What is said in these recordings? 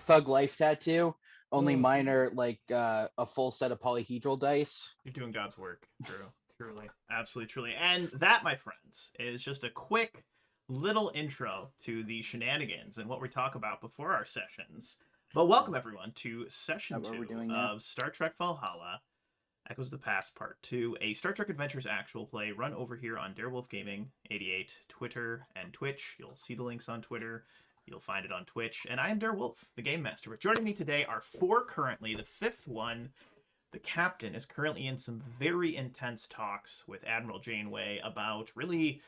Thug Life tattoo. Only Oh, mine are like a full set of polyhedral dice. You're doing God's work. True. Truly. Absolutely, truly. And that, my friends, is just a quick little intro to the shenanigans and what we talk about before our sessions. But welcome, everyone, to session Is that what we're 2 doing now? of Star Trek Valhalla, Echoes of the Past Part 2, a Star Trek Adventures actual play run over here on Darewolf Gaming 88, Twitter, and Twitch. You'll see the links on Twitter. You'll find it on Twitch. And I am Darewolf, the Game Master. But joining me today are four currently. The fifth one, the captain, is currently in some very intense talks with Admiral Janeway about really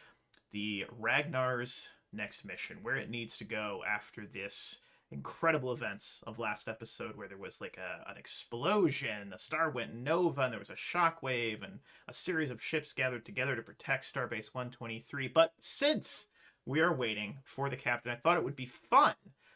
the Ragnar's next mission, where it needs to go after this incredible events of last episode where there was like an explosion, the star went nova, and there was a shockwave, and a series of ships gathered together to protect Starbase 123. But since we are waiting for the captain, I thought it would be fun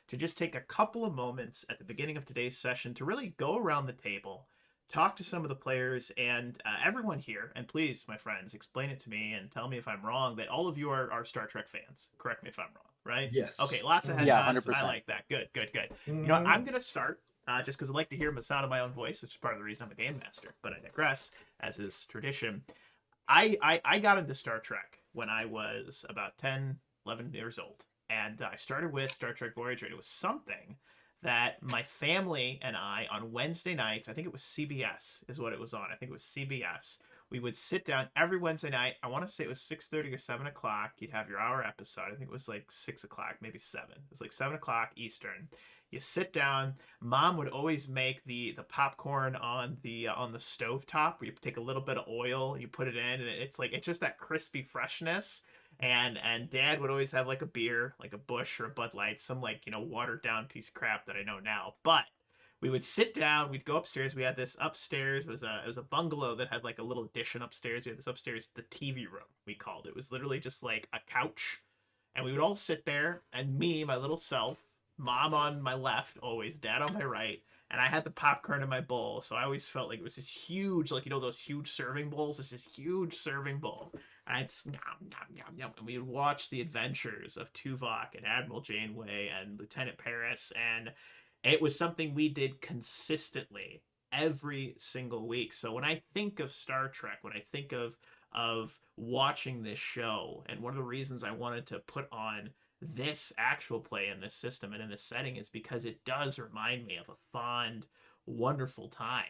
to just take a couple of moments at the beginning of today's session to really go around the table, talk to some of the players and everyone here, and please, my friends, explain it to me and tell me if I'm wrong, that all of you are Star Trek fans. Correct me if I'm wrong, right? yes. Okay, lots of head Yeah, nods. 100%. I like that. Good, good, good. You know what? I'm going to start just because I like to hear the sound of my own voice, which is part of the reason I'm a game master, but I digress, as is tradition. I got into Star Trek when I was about 10, 11 years old, and I started with Star Trek Voyager. It was something that my family and I, on Wednesday nights, I think it was CBS is what it was on. I think it was CBS. We would sit down every Wednesday night. I want to say it was 6:30 or 7 o'clock. You'd have your hour episode. I think it was like 6 o'clock, maybe 7. It was like 7 o'clock Eastern. You sit down. Mom would always make the popcorn on the stove top, where you take a little bit of oil, you put it in, and it's just that crispy freshness. And Dad would always have like a beer, like a Busch or a Bud Light, some like, watered down piece of crap that I know now. But we would sit down, we'd go upstairs. We had this upstairs, it was a bungalow that had like a little addition upstairs. We had this upstairs, the TV room, we called it. It was literally just like a couch. And we would all sit there, and me, my little self, Mom on my left, always, Dad on my right, and I had the popcorn in my bowl. So I always felt like it was this huge, like, those huge serving bowls. It's this huge serving bowl. And I'd nom, nom, nom, nom, and we would watch the adventures of Tuvok and Admiral Janeway and Lieutenant Paris, and it was something we did consistently every single week. So when I think of Star Trek, when I think of watching this show, and one of the reasons I wanted to put on this actual play in this system and in this setting is because it does remind me of a fond, wonderful time.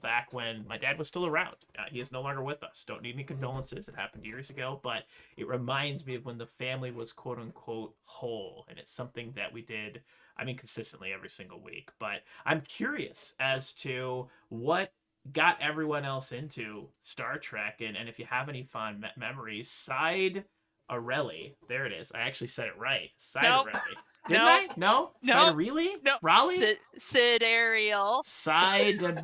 Back when my dad was still around. He is no longer with us. Don't need any condolences. It happened years ago, but it reminds me of when the family was quote unquote whole, and it's something that we did, I mean, consistently every single week. But I'm curious as to what got everyone else into Star Trek, and if you have any fond memories. Side Arelli. There it is. I actually said it right. Side Nope. Arelli. Didn't Nope. I? No? Nope. Side Arelli? Nope. Raleigh? Sid Ariel. Side Sid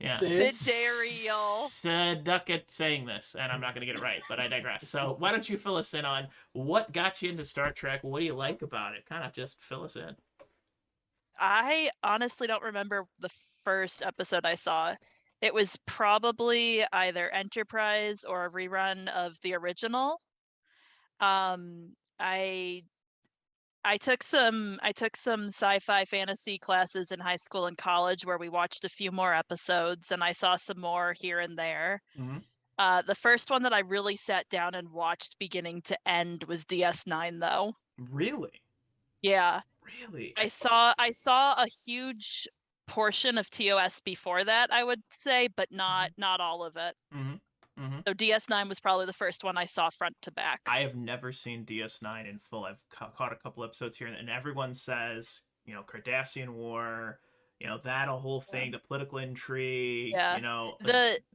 Yeah. Sidariel. Duck at saying this, and I'm not going to get it right, but I digress. So why don't you fill us in on what got you into Star Trek? What do you like about it? Kind of just fill us in. I honestly don't remember the first episode I saw. It was probably either Enterprise or a rerun of the original. I took some sci-fi fantasy classes in high school and college where we watched a few more episodes, and I saw some more here and there. Mm-hmm. The first one that I really sat down and watched beginning to end was DS9, though. Really? Yeah. Really? I saw a huge portion of TOS before that, I would say, but not all of it. Mm-hmm. Mm-hmm. So DS9 was probably the first one I saw front to back. I have never seen DS9 in full. I've caught a couple episodes here, and everyone says, Cardassian War, that whole thing, the political intrigue, Yeah.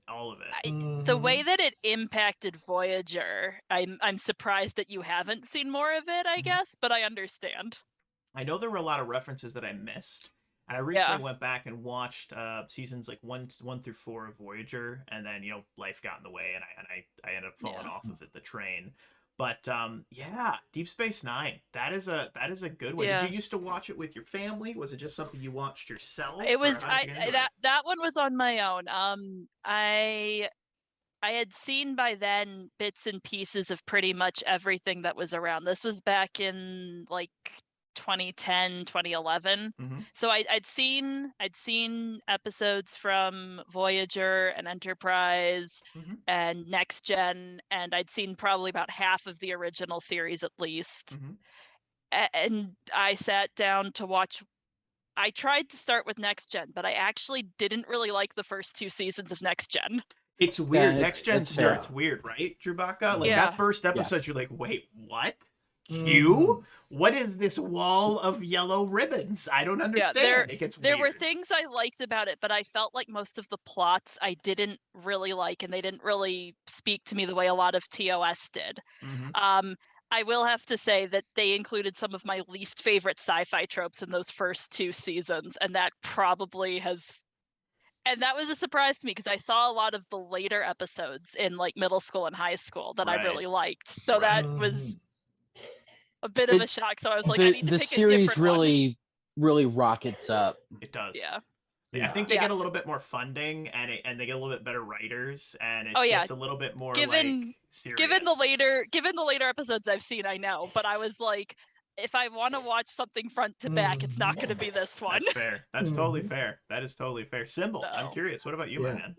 all of it. The way that it impacted Voyager, I'm surprised that you haven't seen more of it, I guess, but I understand. I know there were a lot of references that I missed. And I recently went back and watched seasons like 1 through 4 of Voyager, and then life got in the way, and I ended up falling off of the train. But Deep Space Nine, that is a good one. Yeah. Did you used to watch it with your family? Was it just something you watched yourself? It was that one was on my own. I had seen by then bits and pieces of pretty much everything that was around. This was back in like 2010, 2011. Mhm. So I'd seen episodes from Voyager and Enterprise Mhm. and Next Gen, and I'd seen probably about half of the original series at least. Mhm. And I sat down to watch. I tried to start with Next Gen, but I actually didn't really like the first 2 seasons of Next Gen. It's weird. Yeah, Next Gen it's fair. starts weird, right, Chewbacca? Like Yeah. that first Yeah. episode, you're like, wait, what? Mhm. Q? What is this wall of yellow ribbons? I don't Yeah, understand. It gets there were weird. things I liked about it, but I felt like most of the plots I didn't really like, and they didn't really speak to me the way a lot of TOS did. Mhm. I will have to say that they included some of my least favorite sci-fi tropes in those first 2 seasons, and that probably has. And that was a surprise to me because I saw a lot of the later episodes in like middle school and high school that I Right. really liked. So Right. that Mhm. was a bit of a It- shock. So I was like, I need to The pick a series different one. really rockets up. It does. Yeah. I think they Yeah. get a little bit more funding, and they get a little bit better writers, and it Oh, yeah. gets a little bit more Given- like serious. Given the later episodes I've seen, I know, but I was like, if I want to watch something front to back, it's not going to be this one. That's fair. That's totally Mhm. fair. That is totally fair. Symbol. I'm So- curious. What about you, my Yeah. man?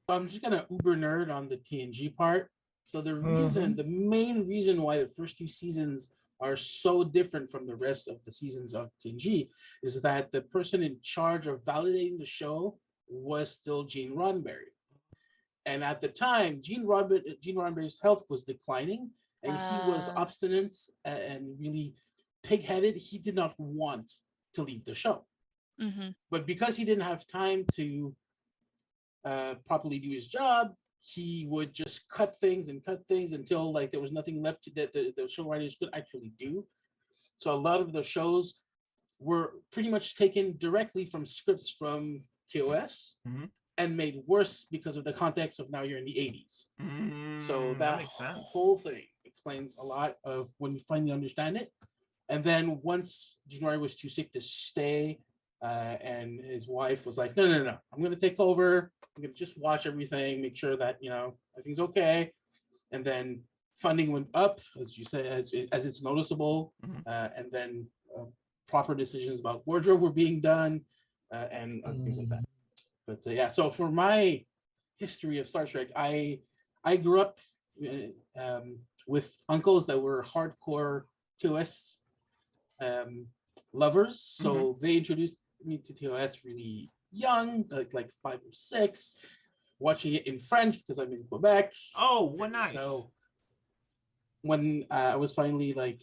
I'm just gonna uber nerd on the TNG part. So the main reason why the first 2 seasons are so different from the rest of the seasons of TNG is that the person in charge of validating the show was still Gene Roddenberry. And at the time, Gene Roddenberry's health was declining, and he was Ah. obstinate and really pig-headed. He did not want to leave the show. Mm-hmm. But because he didn't have time to properly do his job, he would just cut things until like there was nothing left that the show writers could actually do. So a lot of the shows were pretty much taken directly from scripts from TOS Mhm. and made worse because of the context of now you're in the 80s. So that makes sense. whole thing explains a lot of when you finally understand it. And then once January was too sick to stay, and his wife was like, no, I'm going to take over. I'm going to just watch everything, make sure that, everything's okay. And then funding went up, as you say, as it's noticeable. Mhm. And then proper decisions about wardrobe were being done, and other things like that. But yeah, so for my history of Star Trek, I grew up with uncles that were hardcore TOS lovers. So they introduced me to TOS really young, like 5 or 6, watching it in French because I'm in Quebec. Oh, what nice. So when I was finally like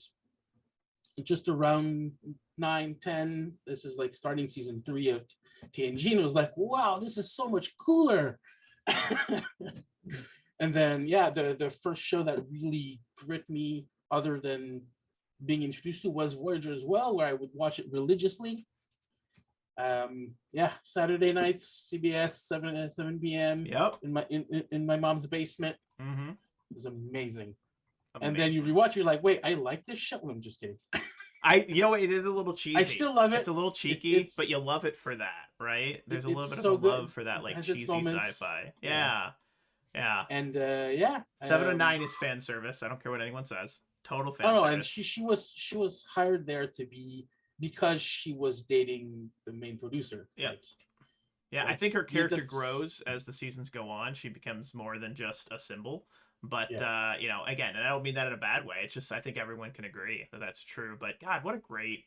just around 9, 10, this is like starting season 3 of TNG, and it was like, wow, this is so much cooler. And then the first show that really gripped me, other than being introduced to, was Voyager as well, where I would watch it religiously. Saturday nights, CBS, 7 p.m. Yep. in my mom's basement. Mm-hmm. It was amazing. And then you rewatch, you're like, wait, I like this show. I'm just kidding. It is a little cheesy. I still love it. It's a little cheeky, It's- but you love it for that, right? There's a little it's bit so of a good. love for that, It like has its cheesy moments. sci-fi. Yeah. Yeah. And 7 to 9 is fan service. I don't care what anyone says. Total fan Oh no, service. and she was hired there to be, because she was dating the main producer. Yeah. Like, Yeah, I Like, think her character that's- grows as the seasons go on. She becomes more than just a symbol. But Yeah. again, and I don't mean that in a bad way. It's just I think everyone can agree that that's true. But God, what a great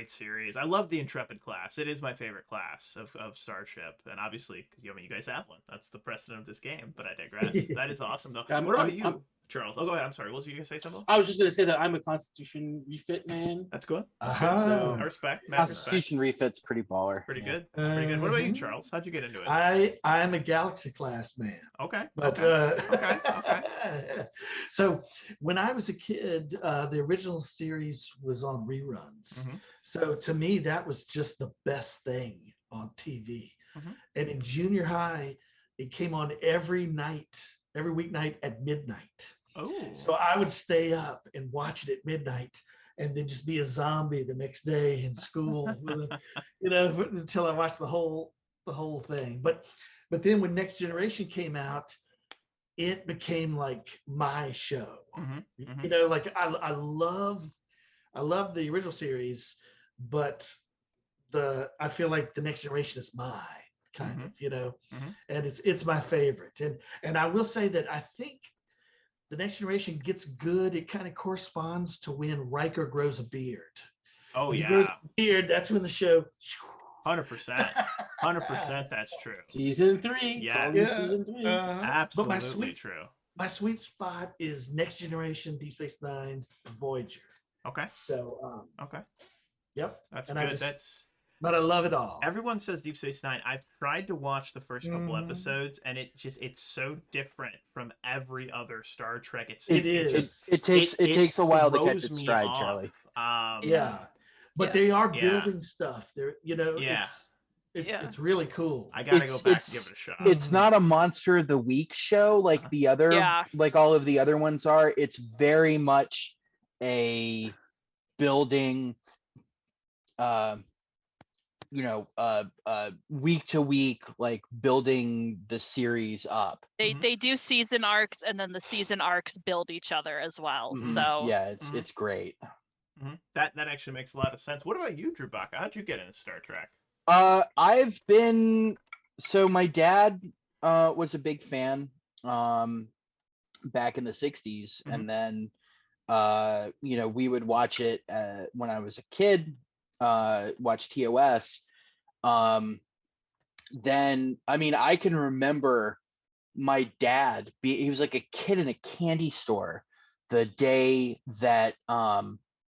series. I love the Intrepid class. It is my favorite class of Starship, and obviously, you guys have one. That's the precedent of this game. But I digress. That is awesome, though. I'm- What about I'm- you, I'm- Charles? Oh, go ahead. I'm sorry. Was you gonna say something? I was just gonna say that I'm a Constitution refit man. That's good. That's Uh-huh. good. So- I respect. Mad respect. Constitution refit's pretty baller. Pretty Yeah. good. That's pretty good. What about you, Mhm. Charles? How'd you get into it? I'm a Galaxy class man. Okay. But Okay. So when I was a kid, the original series was on reruns. Mhm. So to me, that was just the best thing on TV. Mhm. And in junior high, it came on every weeknight at midnight. Oh. So I would stay up and watch it at midnight, and then just be a zombie the next day in school, until I watched the whole thing. But then when Next Generation came out, it became like my show. Mhm. Mhm. Like I I love the original series, but I feel like the Next Generation is mine, kind Mhm. of, you know, Mhm. and it's my favorite. And I will say that I think the Next Generation gets good. It kind of corresponds to when Riker grows a beard. Oh When he grows yeah, a beard, that's when the show. 100%, 100%. That's true. Season 3. It's Yeah. all in Yeah. season 3. But Absolutely true. my sweet spot is Next Generation, Deep Space Nine, Voyager. Okay. So Okay. yep. That's And good. That's but I love it all. everyone says Deep Space Nine. I've tried to watch the first couple Mhm. episodes, and it's so different from every other Star Trek. It is. It takes a while to catch throws its me stride, off. Charlie. Yeah. But Yeah. they are Yeah. building stuff. They're, you know, Yeah. Yeah. it's really cool. I gotta go back and give It's it a shot. it's not a monster of the week show like Uh-huh. the other Yeah. like all of the other ones are. It's very much a building week to week, like building the series up. They Mhm. they do season arcs, and then the season arcs build each other as well. Mhm. So Yeah, Mhm. it's great. That actually makes a lot of sense. What about you, Drew Baca? How'd you get into Star Trek? I've been so my dad was a big fan back in the 60s, Mhm. and then we would watch it when I was a kid, watch TOS. Then I mean I can remember my dad he was like a kid in a candy store the day that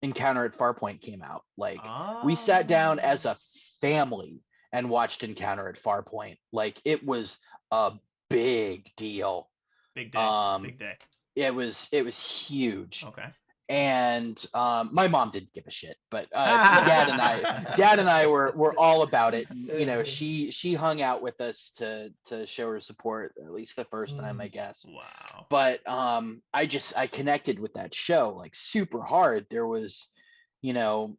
Encounter at Farpoint came out. Like we sat down as a family and watched Encounter at Farpoint. Like it was a big deal. Big day. Big day. It was huge. Okay. And my mom didn't give a shit, but dad and I were all about it. And, you know, she hung out with us to show her support, at least the first time, I guess. Wow. But I connected with that show like super hard. There was, you know,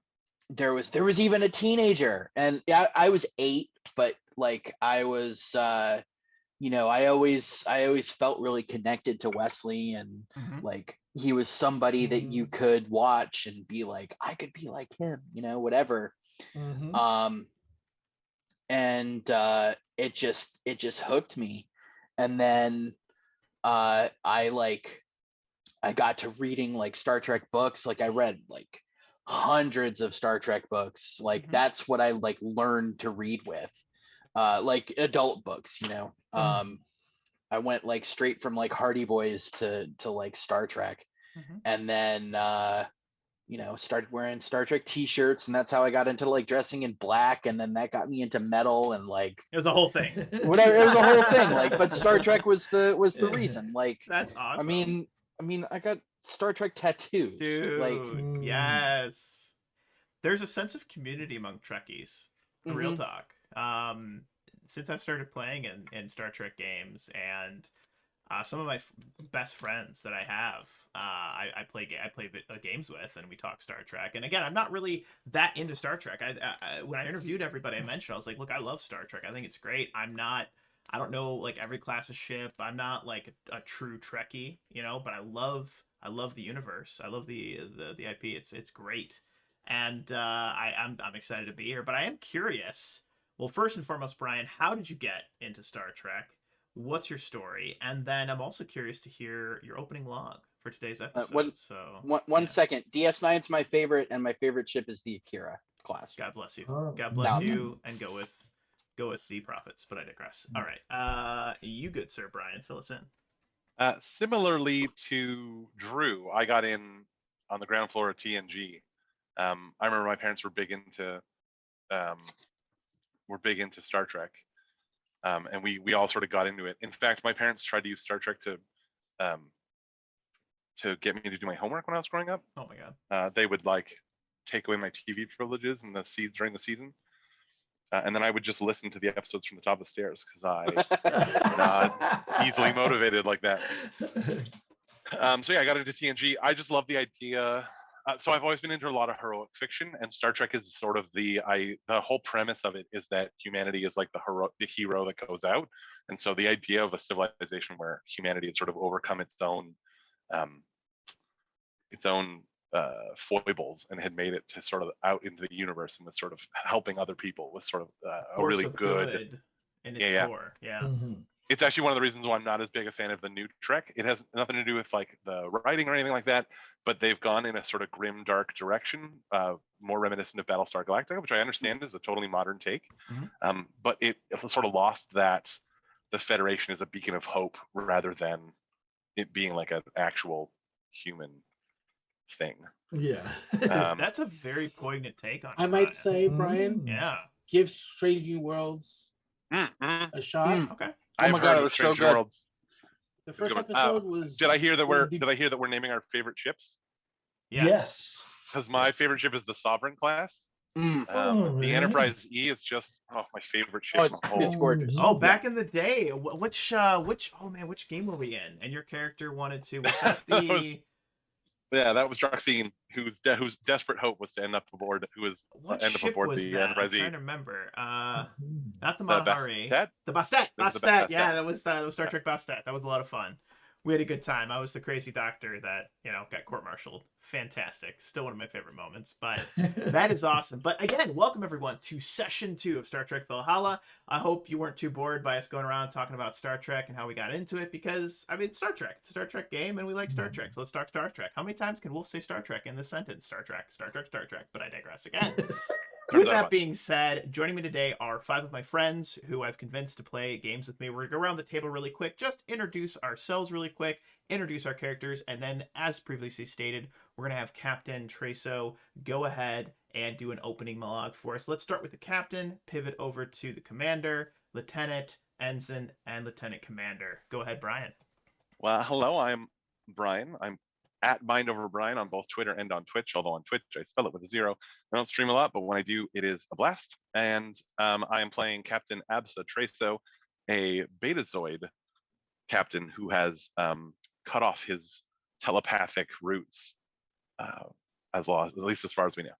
there was even a teenager, and I was 8, but like I was I always felt really connected to Wesley, and Mhm. like he was somebody that you could watch and be like, I could be like him, whatever. Mhm. And it just hooked me. And then I got to reading like Star Trek books. Like I read like hundreds of Star Trek books. Like Mhm. that's what I like learned to read with. Like adult books, I went like straight from like Hardy Boys to like Star Trek, Mhm. and then started wearing Star Trek t-shirts, and that's how I got into like dressing in black, and then that got me into metal and like It was a whole thing. whatever. It was a whole thing. Like, but Star Trek was the reason. Like, That's awesome. I mean, I got Star Trek tattoos. Dude, Like, yes. There's a sense of community among Trekkies. Real talk. Since I've started playing in Star Trek games, and some of my best friends that I have, I play games with, and we talk Star Trek. And again, I'm not really that into Star Trek. When I interviewed everybody, I mentioned I was like, look, I love Star Trek. I think it's great. I don't know like every class of ship. I'm not like a true Trekkie, but I love the universe. I love the IP. It's great, and I'm excited to be here. But I am curious. Well, first and foremost, Brian, how did you get into Star Trek? What's your story? And then I'm also curious to hear your opening log for today's episode. One second. DS9's my favorite, and my favorite ship is the Akira class. God bless you. Oh. God bless you, and go with the prophets. But I digress. All right, you good sir, Brian, fill us in. Similarly to Drew, I got in on the ground floor of TNG. I remember my parents were big into Star Trek, and we all sort of got into it. In fact, my parents tried to use Star Trek to get me to do my homework when I was growing up. Oh my god. They would like take away my TV privileges in during the season. And then I would just listen to the episodes from the top of the stairs because I'm not easily motivated like that. So yeah, I got into TNG. I just love the idea. So I've always been into a lot of heroic fiction, and Star Trek is sort of the whole premise of it is that humanity is like the hero that goes out, and so the idea of a civilization where humanity has sort of overcome its own foibles and had made it to sort of out into the universe and was sort of helping other people with sort of a Force really of good. in its Yeah. core. Yeah. Mhm. It's actually one of the reasons why I'm not as big a fan of the new Trek. It has nothing to do with like the writing or anything like that, but they've gone in a sort of grim, dark direction, more reminiscent of Battlestar Galactica, which I understand is a totally modern take. Mhm. But it sort of lost that the Federation is a beacon of hope rather than it being like an actual human thing. Yeah. That's a very poignant take on it, I Brian. might say, Brian, Mm. Yeah. give Strange New Worlds Mm-hmm. a shot. Okay. Oh my God, it was so Strange New good. Worlds. The It's a first good one. episode was. Did I hear that was the- we're naming our favorite ships? Yeah. Yes. Because my favorite ship is the Sovereign class. Mm. Oh, The man. Enterprise E is just my favorite ship. Oh, in the whole. it's gorgeous. Oh, back in the day, which game were we in? And your character wanted to, was that That the was- Yeah, that was Droxine, whose desperate hope was to end up aboard. what end up ship aboard was the that? I'm Enterprise E. trying to remember. Mhm. Not the The Matahari. Bastet? The Bastet. It was the Bastet. Bastet. Yeah, that was Star Trek Bastet. That was a lot of fun. We had a good time. I was the crazy doctor that, got court-martialed. Fantastic. Still one of my favorite moments. But that is awesome. But again, welcome everyone to session 2 of Star Trek Valhalla. I hope you weren't too bored by us going around talking about Star Trek and how we got into it, because it's Star Trek. It's a Star Trek game and we like Star Trek. So let's talk Star Trek. How many times can Wolf say Star Trek in this sentence? Star Trek, Star Trek, Star Trek. But I digress again. With that being said, joining me today are 5 of my friends who I've convinced to play games with me. We're going to go around the table really quick, just introduce ourselves really quick, introduce our characters, and then, as previously stated, we're going to have Captain Treso go ahead and do an opening monologue for us. Let's start with the captain, pivot over to the commander, lieutenant, ensign, and lieutenant commander. Go ahead, Brian. Well, hello, I'm Brian. I'm at BindOverBrian on both Twitter and on Twitch, although on Twitch I spell it with a 0. I don't stream a lot, but when I do, it is a blast. And I am playing Captain Absa Treso, a Betazoid captain who has cut off his telepathic roots, at least as far as we know.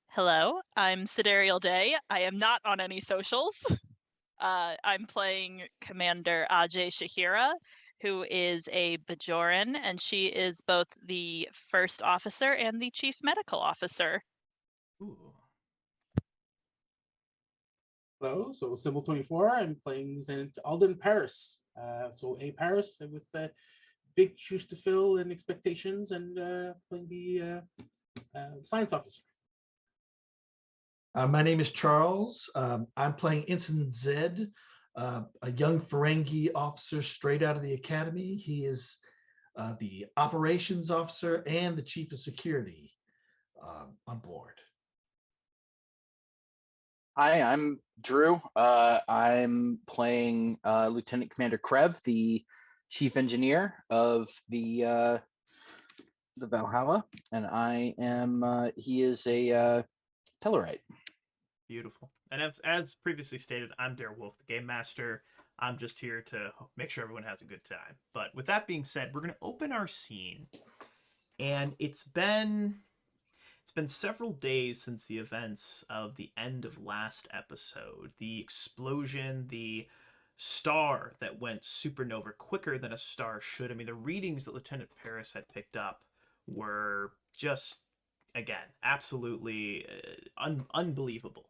Hello, I'm Sidereal Day. I am not on any socials. I'm playing Commander Ajay Shahira, who is a Bajoran, and she is both the first officer and the chief medical officer. Ooh. Hello, so Symbol 24. I'm playing Lieutenant Alden Paris. So a Paris with big shoes to fill and expectations, and playing the science officer. My name is Charles. I'm playing Ensign Zed, a young Ferengi officer straight out of the academy. He is the operations officer and the chief of security on board. Hi, I'm Drew. I'm playing Lieutenant Commander Krev, the chief engineer of the Valhalla, and he is a Tellarite. Beautiful. And as previously stated, I'm Dare Wolf, the Game Master. I'm just here to make sure everyone has a good time. But with that being said, we're going to open our scene. And it's been several days since the events of the end of last episode. The explosion, the star that went supernova quicker than a star should. The readings that Lieutenant Paris had picked up were just, again, absolutely unbelievable.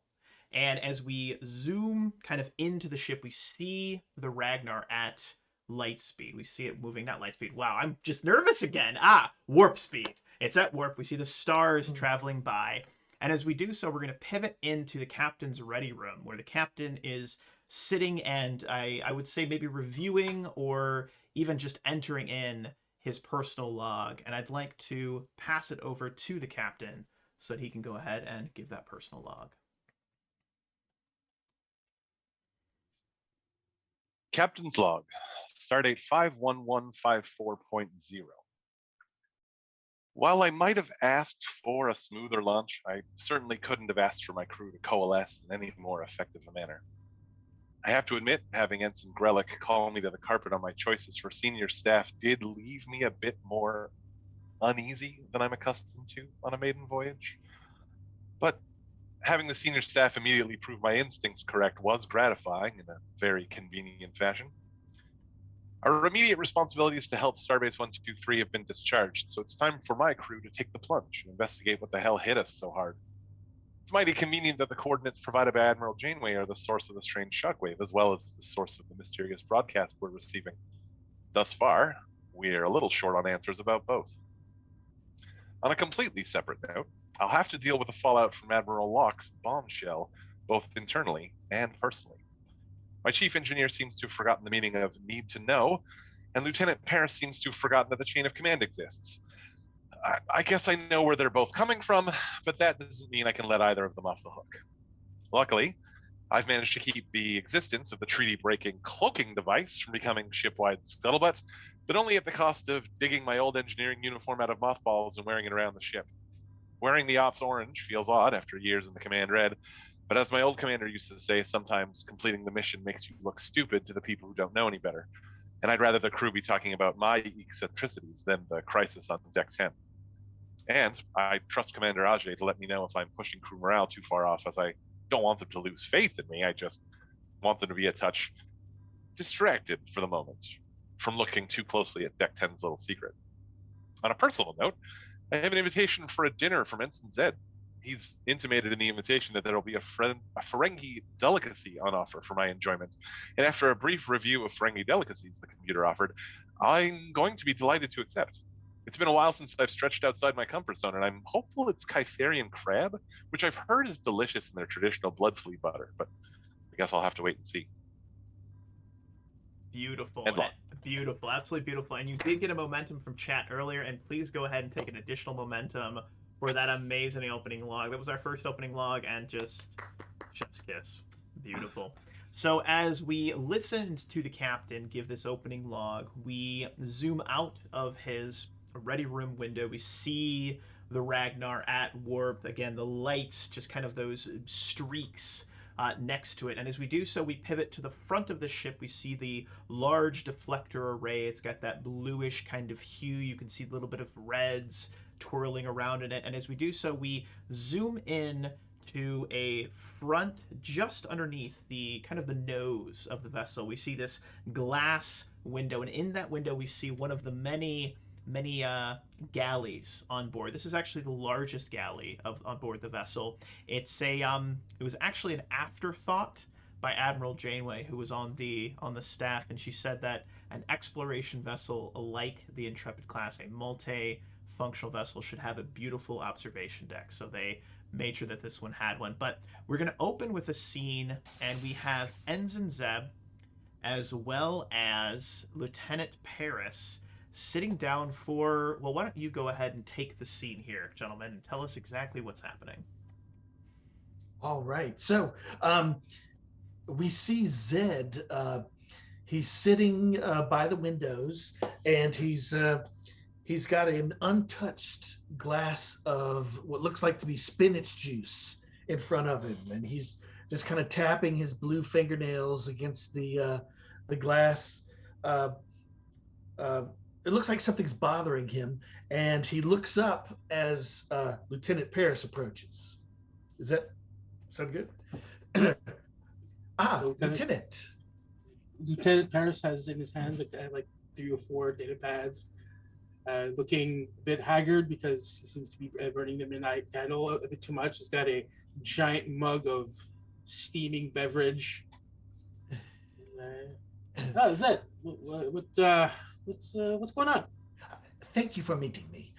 And as we zoom kind of into the ship, we see the Ragnar at light speed. We see it moving, not light speed. Wow, I'm just nervous again. Warp speed. It's at warp. We see the stars traveling by. And as we do so, we're going to pivot into the captain's ready room, where the captain is sitting and I would say maybe reviewing or even just entering in his personal log. And I'd like to pass it over to the captain so that he can go ahead and give that personal log. Captain's log, stardate 51154.0. While I might have asked for a smoother launch, I certainly couldn't have asked for my crew to coalesce in any more effective a manner. I have to admit, having Ensign Grelick call me to the carpet on my choices for senior staff did leave me a bit more uneasy than I'm accustomed to on a maiden voyage. But having the senior staff immediately prove my instincts correct was gratifying in a very convenient fashion. Our immediate responsibilities to help Starbase 123 have been discharged, so it's time for my crew to take the plunge and investigate what the hell hit us so hard. It's mighty convenient that the coordinates provided by Admiral Janeway are the source of the strange shockwave, as well as the source of the mysterious broadcast we're receiving. Thus far, we're a little short on answers about both. On a completely separate note, I'll have to deal with the fallout from Admiral Locke's bombshell, both internally and personally. My chief engineer seems to have forgotten the meaning of need to know, and Lieutenant Paris seems to have forgotten that the chain of command exists. I guess I know where they're both coming from, but that doesn't mean I can let either of them off the hook. Luckily, I've managed to keep the existence of the treaty-breaking cloaking device from becoming ship-wide scuttlebutt, but only at the cost of digging my old engineering uniform out of mothballs and wearing it around the ship. Wearing the Ops orange feels odd after years in the Command red, but as my old commander used to say, sometimes completing the mission makes you look stupid to the people who don't know any better. And I'd rather the crew be talking about my eccentricities than the crisis on Deck 10. And I trust Commander Ajay to let me know if I'm pushing crew morale too far off, as I don't want them to lose faith in me. I just want them to be a touch distracted for the moment from looking too closely at Deck 10's little secret. On a personal note, I have an invitation for a dinner from Ensign Zed. He's intimated in the invitation that there will be a Ferengi delicacy on offer for my enjoyment. And after a brief review of Ferengi delicacies the computer offered, I'm going to be delighted to accept. It's been a while since I've stretched outside my comfort zone, and I'm hopeful it's Kytherian crab, which I've heard is delicious in their traditional blood flea butter, but I guess I'll have to wait and see. Beautiful. And long. Beautiful. Absolutely beautiful. And you did get a momentum from chat earlier, and please go ahead and take an additional momentum for that amazing opening log. That was our first opening log, and just chef's kiss. Beautiful. So as we listened to the captain give this opening log, we zoom out of his ready room window. We see the Ragnar at warp. Again, the lights, just kind of those streaks next to it. And as we do so, we pivot to the front of the ship. We see the large deflector array. It's got that bluish kind of hue. You can see a little bit of reds twirling around in it. And as we do so, we zoom in to a front just underneath the kind of the nose of the vessel. We see this glass window, and in that window we see one of the many galleys on board. This is actually the largest galley on board the vessel. It's a it was actually an afterthought by Admiral Janeway, who was on the staff, and she said that an exploration vessel like the Intrepid class, a multi-functional vessel, should have a beautiful observation deck. So they made sure that this one had one. But we're going to open with a scene, and we have Ensign Zeb as well as Lieutenant Paris sitting down for, well, why don't you go ahead and take the scene here, gentlemen, and tell us exactly what's happening. All right. So we see Zed. He's sitting by the windows, and he's got an untouched glass of what looks like to be spinach juice in front of him, and he's just kind of tapping his blue fingernails against the glass. It looks like something's bothering him, and he looks up as Lieutenant Paris approaches. Does that sound good? Lieutenant. Lieutenant Paris has in his hands like 3 or 4 data pads, looking a bit haggard because he seems to be burning the midnight candle a bit too much. He's got a giant mug of steaming beverage. That's it. What's going on? Thank you for meeting me.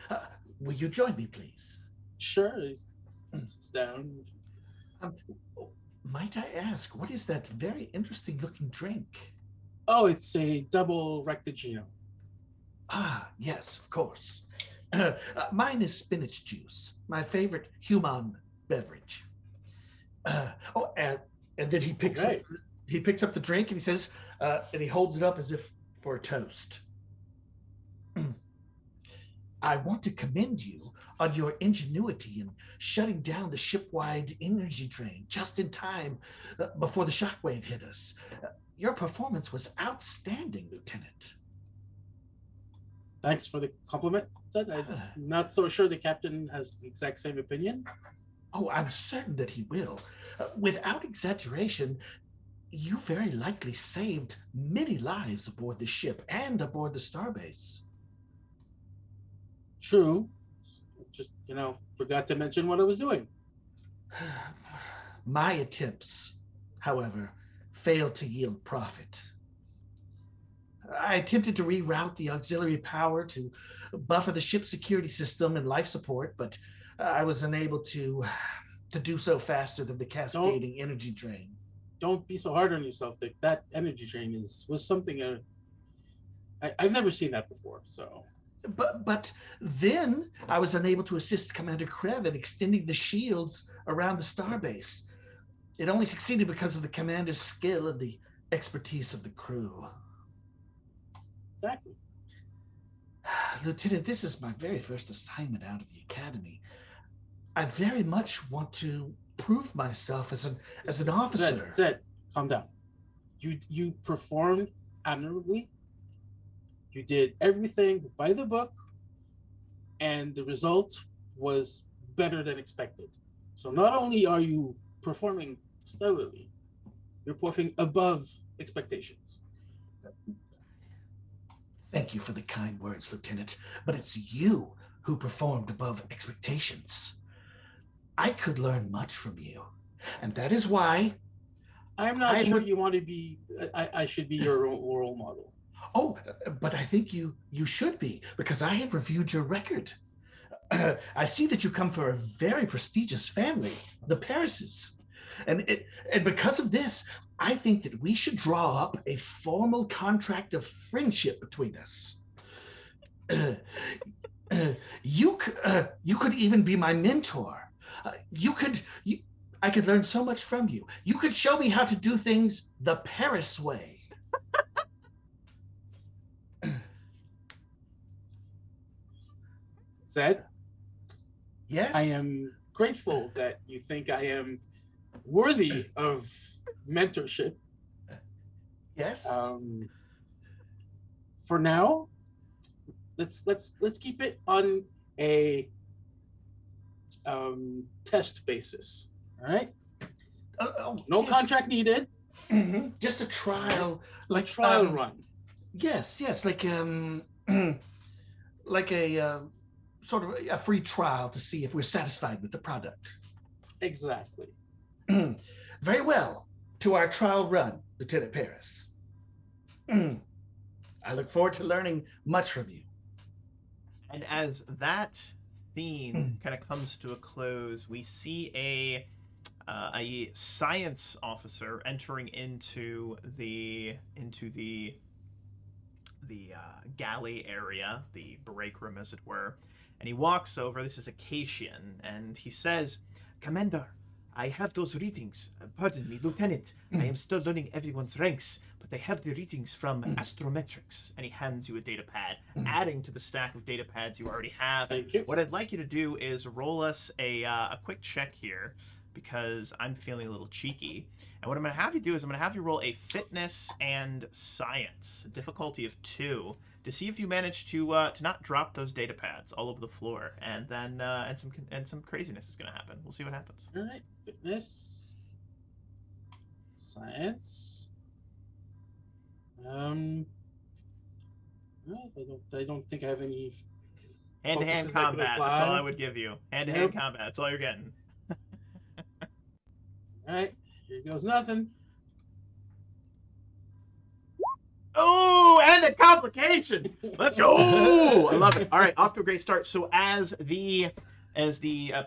Will you join me, please? Sure. He sits down. Might I ask, what is that very interesting looking drink? Oh, it's a double rectagino. Ah, yes, of course. Mine is spinach juice, my favorite human beverage. And then he picks up the drink, and he says, and he holds it up as if for a toast. I want to commend you on your ingenuity in shutting down the ship-wide energy drain just in time before the shockwave hit us. Your performance was outstanding, Lieutenant. Thanks for the compliment. I'm not so sure the captain has the exact same opinion. Oh, I'm certain that he will. Without exaggeration, you very likely saved many lives aboard the ship and aboard the starbase. True. Just, forgot to mention what I was doing. My attempts, however, failed to yield profit. I attempted to reroute the auxiliary power to buffer the ship's security system and life support, but I was unable to do so faster than the cascading energy drain. Don't be so hard on yourself. That energy drain was something I've never seen that before. So, but then I was unable to assist Commander Krev in extending the shields around the starbase. It only succeeded because of the commander's skill and the expertise of the crew. Exactly. Lieutenant, this is my very first assignment out of the academy. I very much want to prove myself as an officer. Zed, calm down. You performed admirably. You did everything by the book, and the result was better than expected. So not only are you performing stellarly, you're performing above expectations. Thank you for the kind words, Lieutenant, but it's you who performed above expectations. I could learn much from you, and that is why I'm not sure you want to be. I should be your role model. Oh, but I think you should be, because I have reviewed your record. I see that you come from a very prestigious family, the Parises. And because of this, I think that we should draw up a formal contract of friendship between us. You could even be my mentor. I could learn so much from you. You could show me how to do things the Paris way. Zed? Yes? I am grateful that you think I am worthy of mentorship. Yes? For now, let's keep it on a test basis. All right? No yes. contract needed. Mm-hmm. Just a trial, like trial run. Yes, like like a sort of a free trial to see if we're satisfied with the product. Exactly. Very well. To our trial run, Lieutenant Paris. I look forward to learning much from you. And as that theme kind of comes to a close, we see a science officer entering into the galley area, the break room, as it were. And he walks over. This is Acacian, and he says, "Commander, I have those readings. Pardon me, Lieutenant. I am still learning everyone's ranks, but I have the readings from Astrometrics." And he hands you a data pad, adding to the stack of data pads you already have. Thank you. What I'd like you to do is roll us a quick check here, because I'm feeling a little cheeky. And what I'm going to have you do is I'm going to have you roll a fitness and science, a difficulty of 2, to see if you manage to not drop those data pads all over the floor, and then and some craziness is going to happen. We'll see what happens. All right, fitness, science. I don't think I have any. Hand-to-hand combat. That's all I would give you. Hand-to-hand combat. That's all you're getting. All right, here goes nothing. Oh, and a complication. Let's go. I love it. All right, off to a great start. So as the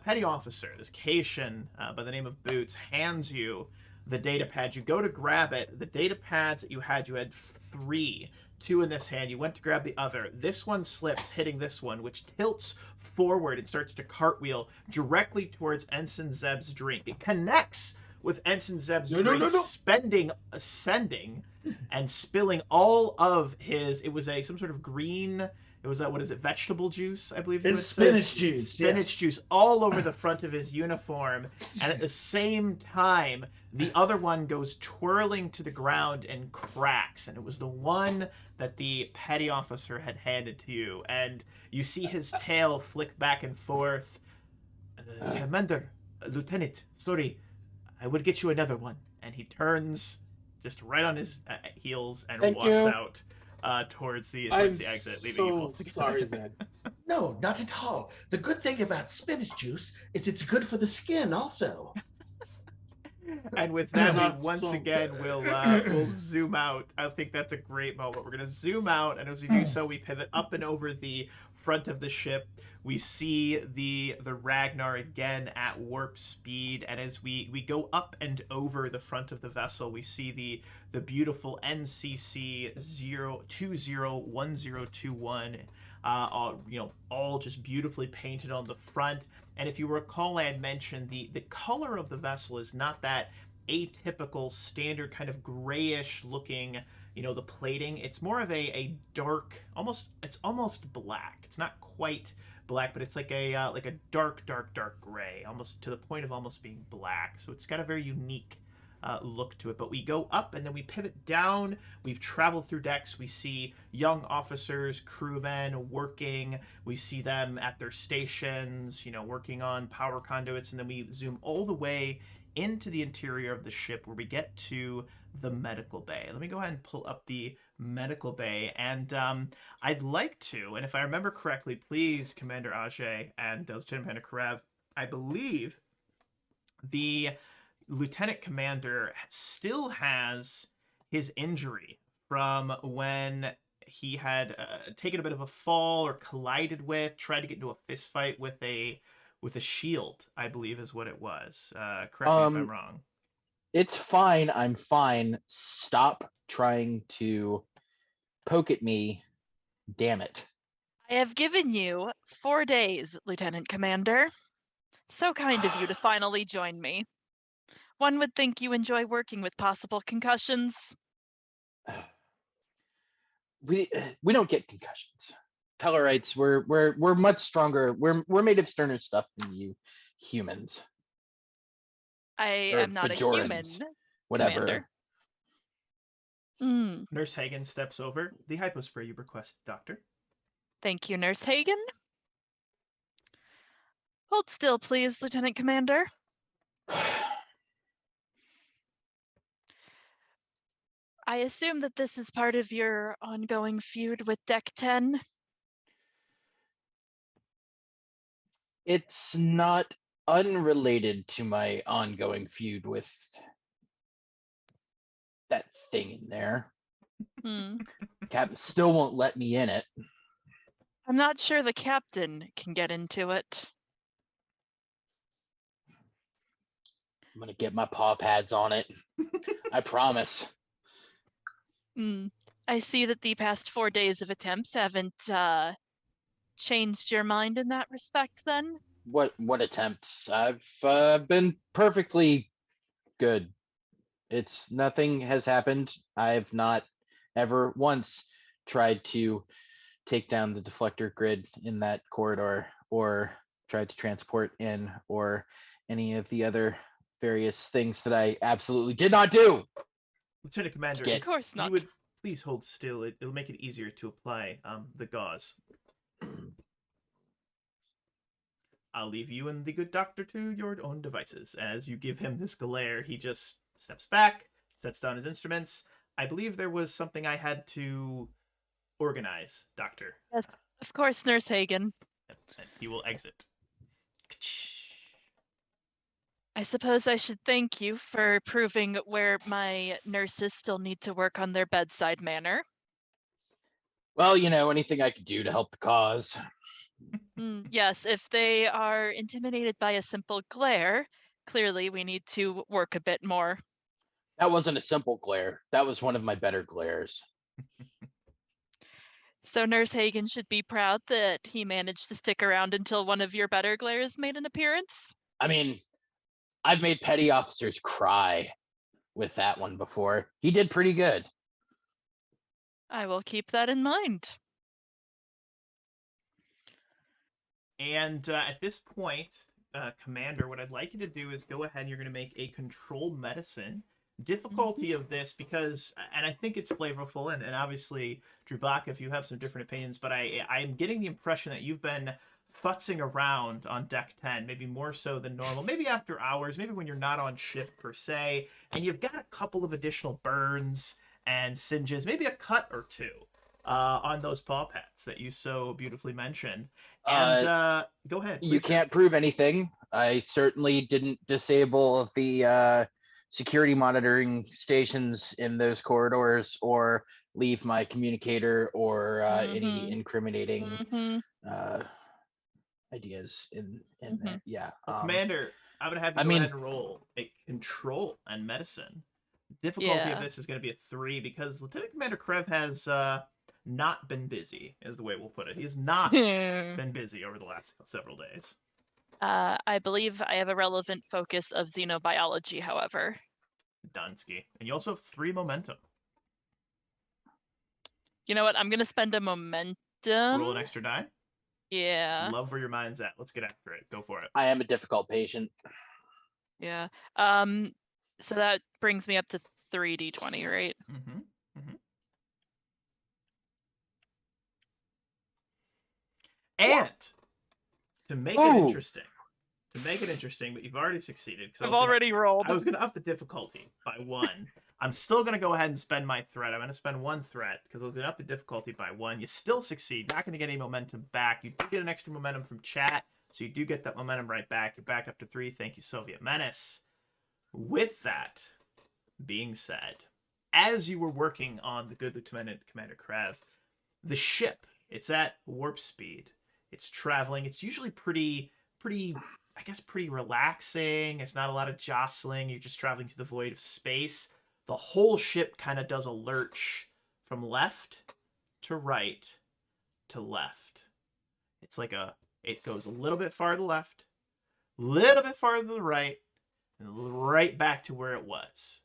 petty officer, this Cation by the name of Boots, hands you the data pad, you go to grab it. The data pads that you had 3. 2 in this hand. You went to grab the other. This one slips, hitting this one, which tilts forward and starts to cartwheel directly towards Ensign Zeb's drink. It connects with Ensign Zeb's drink, ascending and spilling all of his. It was some sort of green. It was vegetable juice, I believe. It's spinach juice. Spinach juice all over the front of his uniform, and at the same time, the other one goes twirling to the ground and cracks. And it was the one that the petty officer had handed to you, and you see his tail flick back and forth. Commander, Lieutenant, sorry, I will get you another one. And he turns just right on his heels and Thank walks you. out towards the I'm exit, leaving you so both together. sorry, Zed. No, not at all. The good thing about spinach juice is it's good for the skin also. And with that, we Not once so- again will zoom out. I think that's a great moment. We're gonna zoom out, and as we do so, we pivot up and over the front of the ship. We see the Ragnar again at warp speed, and as we go up and over the front of the vessel, we see the beautiful NCC 0201021. All just beautifully painted on the front. And if you recall, I had mentioned the color of the vessel is not that atypical standard kind of grayish looking, the plating. It's more of a dark, it's almost black. It's not quite black, but it's like a dark gray, almost to the point of almost being black. So it's got a very unique look to it. But we go up and then we pivot down. We've traveled through decks. We see young officers, crewmen working. We see them at their stations, working on power conduits. And then we zoom all the way into the interior of the ship where we get to the medical bay. Let me go ahead and pull up the medical bay. And I'd like to, and if I remember correctly, please, Commander Ajay and Lieutenant Commander Karev, I believe the Lieutenant Commander still has his injury from when he had taken a bit of a fall or collided with, tried to get into a fist fight with a shield, I believe is what it was. Correct me if I'm wrong. It's fine. I'm fine. Stop trying to poke at me. Damn it. I have given you 4 days, Lieutenant Commander. So kind of you to finally join me. One would think you enjoy working with possible concussions. We don't get concussions. Tellarites, we're much stronger. We're made of sterner stuff than you humans. I Or am not a human, Bajorans, whatever. Commander. Nurse Hagen steps over. The hypospray you request, Doctor. Thank you, Nurse Hagen. Hold still, please, Lieutenant Commander. I assume that this is part of your ongoing feud with Deck 10. It's not unrelated to my ongoing feud with that thing in there. Captain still won't let me in it. I'm not sure the captain can get into it. I'm gonna get my paw pads on it. I promise. I see that the past 4 days of attempts haven't changed your mind in that respect, then? What attempts? I've been perfectly good. It's nothing has happened. I've not ever once tried to take down the deflector grid in that corridor or tried to transport in or any of the other various things that I absolutely did not do. Lieutenant Commander, Of if course not. you would please hold still. It'll make it easier to apply the gauze. I'll leave you and the good doctor to your own devices. As you give him this glare, he just steps back, sets down his instruments. I believe there was something I had to organize, Doctor. Yes, of course, Nurse Hagen. And he will exit. I suppose I should thank you for proving where my nurses still need to work on their bedside manner. Well, anything I could do to help the cause. Yes, if they are intimidated by a simple glare, clearly we need to work a bit more. That wasn't a simple glare. That was one of my better glares. So Nurse Hagen should be proud that he managed to stick around until one of your better glares made an appearance. I mean, I've made petty officers cry with that one before. He did pretty good. I will keep that in mind. And at this point, Commander, what I'd like you to do is go ahead and you're going to make a control medicine. Difficulty of this, because, and I think it's flavorful, and obviously, Drew Bach, if you have some different opinions, but I'm getting the impression that you've been futzing around on deck 10, maybe more so than normal, maybe after hours, maybe when you're not on shift per se, and you've got a couple of additional burns and singes, maybe a cut or two on those paw pads that you so beautifully mentioned. And go ahead. You please, can't prove anything. I certainly didn't disable the security monitoring stations in those corridors or leave my communicator or any incriminating ideas in there. Yeah. Well, Commander, I'm gonna have you go ahead and roll a control and medicine. Difficulty of this is going to be a 3 because Lieutenant Commander Krev has not been busy, is the way we'll put it. He has not been busy over the last several days. I believe I have a relevant focus of xenobiology, however. Dunsky. And you also have 3 momentum. You know what? I'm going to spend a momentum. Roll an extra die? Yeah. Love where your mind's at. Let's get after it. Go for it. I am a difficult patient. Yeah. So that brings me up to 3d20, right? And to make it interesting, but you've already succeeded. I've already rolled. I was going to up the difficulty by 1. I'm still going to go ahead and spend my threat. I'm going to spend 1 threat because we're going to up the difficulty by 1. You still succeed. Not going to get any momentum back. You do get an extra momentum from chat, so you do get that momentum right back. You're back up to 3. Thank you, Soviet Menace. With that being said, as you were working on the good Lieutenant Commander Krev, the ship, it's at warp speed. It's traveling. It's usually pretty relaxing. It's not a lot of jostling. You're just traveling through the void of space. The whole ship kind of does a lurch from left to right to left. It's like it goes a little bit far to the left, a little bit farther to the right, and right back to where it was.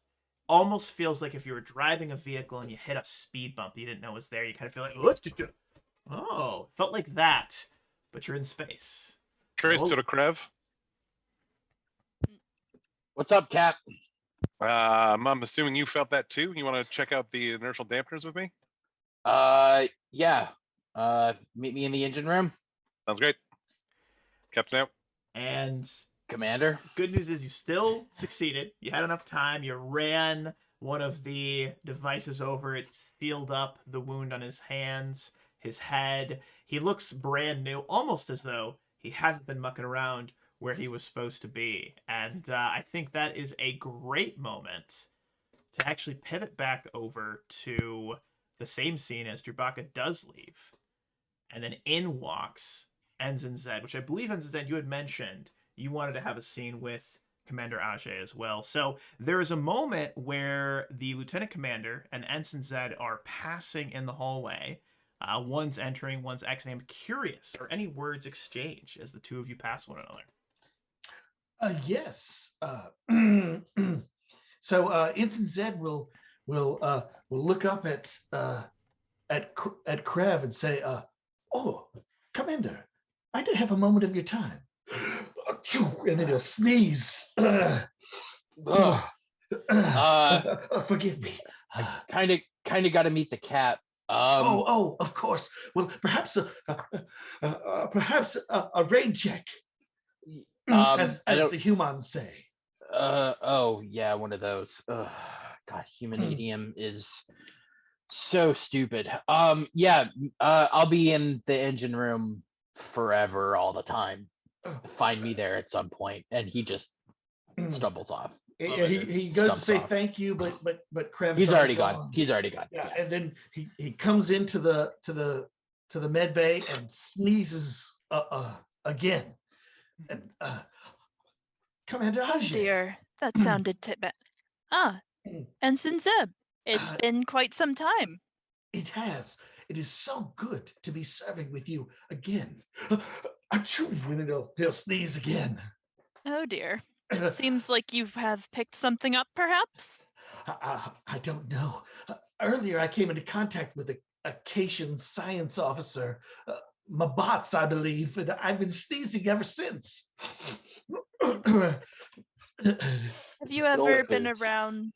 Almost feels like if you were driving a vehicle and you hit a speed bump you didn't know was there. You kind of feel like, oh, felt like that, but you're in space. Trace to the Krev. What's up, Cap? I'm assuming you felt that too. You want to check out the inertial dampeners with me? Yeah. Meet me in the engine room. Sounds great. Captain out. And Commander. Good news is you still succeeded. You had enough time. You ran one of the devices over. It sealed up the wound on his hands, his head. He looks brand new, almost as though he hasn't been mucking around where he was supposed to be. And I think that is a great moment to actually pivot back over to the same scene as Drubaka does leave. And then in walks Ensign Zed, which I believe, Ensign Zed, you had mentioned you wanted to have a scene with Commander Ajay as well. So there is a moment where the Lieutenant Commander and Ensign Zed are passing in the hallway. One's entering, one's exiting. I'm curious, are any words exchanged as the two of you pass one another? Yes. So Ensign Zed will look up at Krev and say, "Oh, Commander, I did have a moment of your time." And then he'll sneeze. Forgive me. I kind of got to meet the cat. Of course. Well, perhaps a rain check, as the humans say. Yeah, one of those. God, humanadium is so stupid. Yeah, I'll be in the engine room forever, all the time. Find me there at some point, and he just stumbles off. He goes to say thank you, but Krev. He's already gone. He's already gone. Yeah, and then he comes into the med bay and sneezes again. And Commander Ajay. Dear, that sounded bad. Ensign Zeb, it's been quite some time. It has. It is so good to be serving with you again. When he'll sneeze again. Oh dear. It seems like you have picked something up, perhaps? I don't know. Earlier, I came into contact with a Cation science officer, Mabots, I believe, and I've been sneezing ever since. Have you ever been around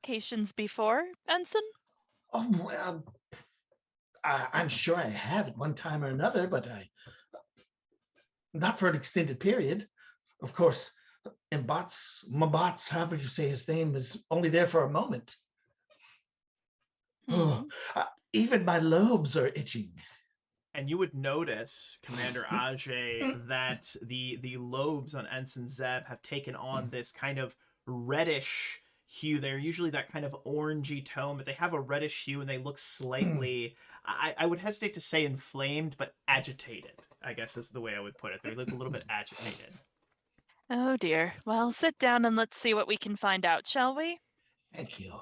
Cations before, Ensign? Oh, well, I'm sure I have at one time or another, but not for an extended period. Of course, Mabats, however you say his name, is only there for a moment. Oh, even my lobes are itching. And you would notice, Commander Ajay, that the lobes on Ensign Zeb have taken on this kind of reddish hue. They're usually that kind of orangey tone, but they have a reddish hue and they look slightly, I would hesitate to say inflamed, but agitated, I guess is the way I would put it. They look a little bit agitated. Oh dear. Well, sit down and let's see what we can find out, shall we? Thank you.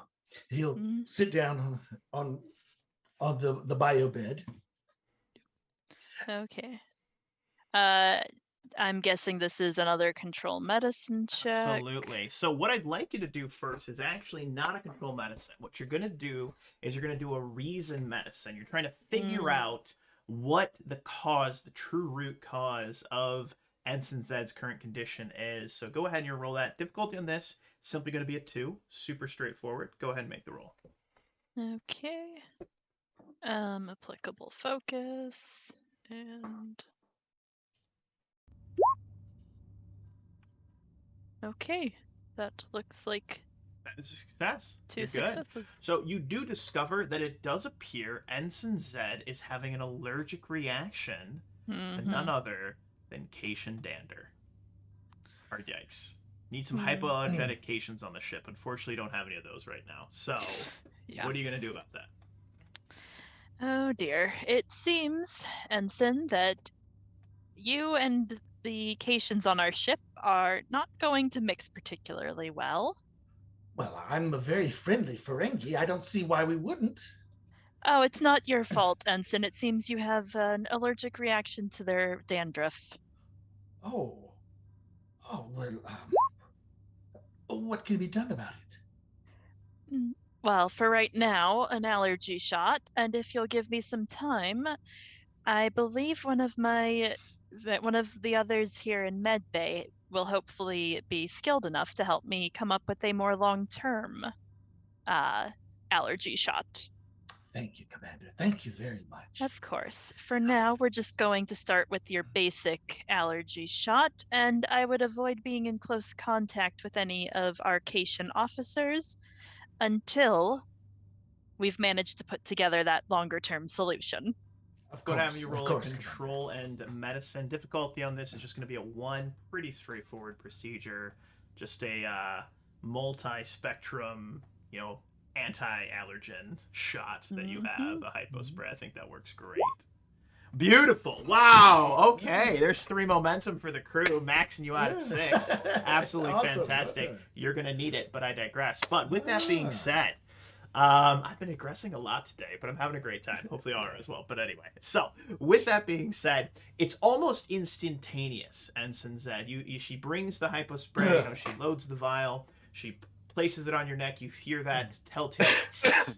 He'll sit down on the bio bed. Okay. I'm guessing this is another control medicine check. Absolutely. So what I'd like you to do first is actually not a control medicine. What you're going to do is you're going to do a reason medicine. You're trying to figure out what the cause, the true root cause of Ensign Zed's current condition is. So go ahead and you roll that. Difficulty on this, simply going to be a 2. Super straightforward. Go ahead and make the roll. Okay. Applicable focus and okay. That looks like That is a success. 2 You're good. successes. So you do discover that it does appear Ensign Zed is having an allergic reaction to none other than Cation Dander. Or yikes. Need some hypoallergenic Cations on the ship. Unfortunately, don't have any of those right now. So, what are you going to do about that? Oh dear. It seems, Ensign, that you and the Cations on our ship are not going to mix particularly well. Well, I'm a very friendly Ferengi. I don't see why we wouldn't. Oh, it's not your fault, Ensign. It seems you have an allergic reaction to their dandruff. Oh. Oh, well, what can be done about it? Well, for right now, an allergy shot, and if you'll give me some time, I believe one of the others here in Medbay will hopefully be skilled enough to help me come up with a more long-term allergy shot. Thank you, Commander. Thank you very much. Of course. For now, we're just going to start with your basic allergy shot, and I would avoid being in close contact with any of our Cation officers until we've managed to put together that longer-term solution. Of Go ahead and course, you of roll a course, control and medicine. Difficulty on this is just going to be a 1. Pretty straightforward procedure. Just a multi-spectrum, anti-allergen shot that you have, a hypo spray. I think that works great. Beautiful. Wow. Okay. There's 3 momentum for the crew, maxing you out at 6. Absolutely Awesome. fantastic. You're going to need it, but I digress. But with that being said, I've been aggressing a lot today, but I'm having a great time. Hopefully y'all are as well. But anyway, so with that being said, it's almost instantaneous, Ensign Zed. She brings the hypo spray, she loads the vial, she places it on your neck, you hear that telltale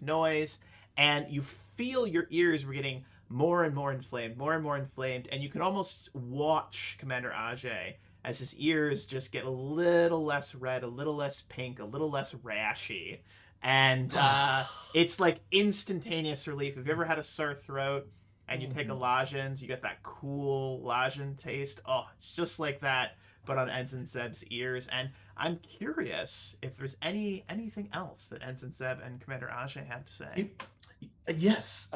noise, and you feel your ears were getting more and more inflamed, and you can almost watch Commander Ajay as his ears just get a little less red, a little less pink, a little less rashy. And it's like instantaneous relief. If you ever had a sore throat and you take a lozenge, you get that cool lozenge taste. Oh, it's just like that, but on Ensign Zeb's ears. And I'm curious if there's anything else that Ensign Zeb and Commander Ajay have to say. Yes.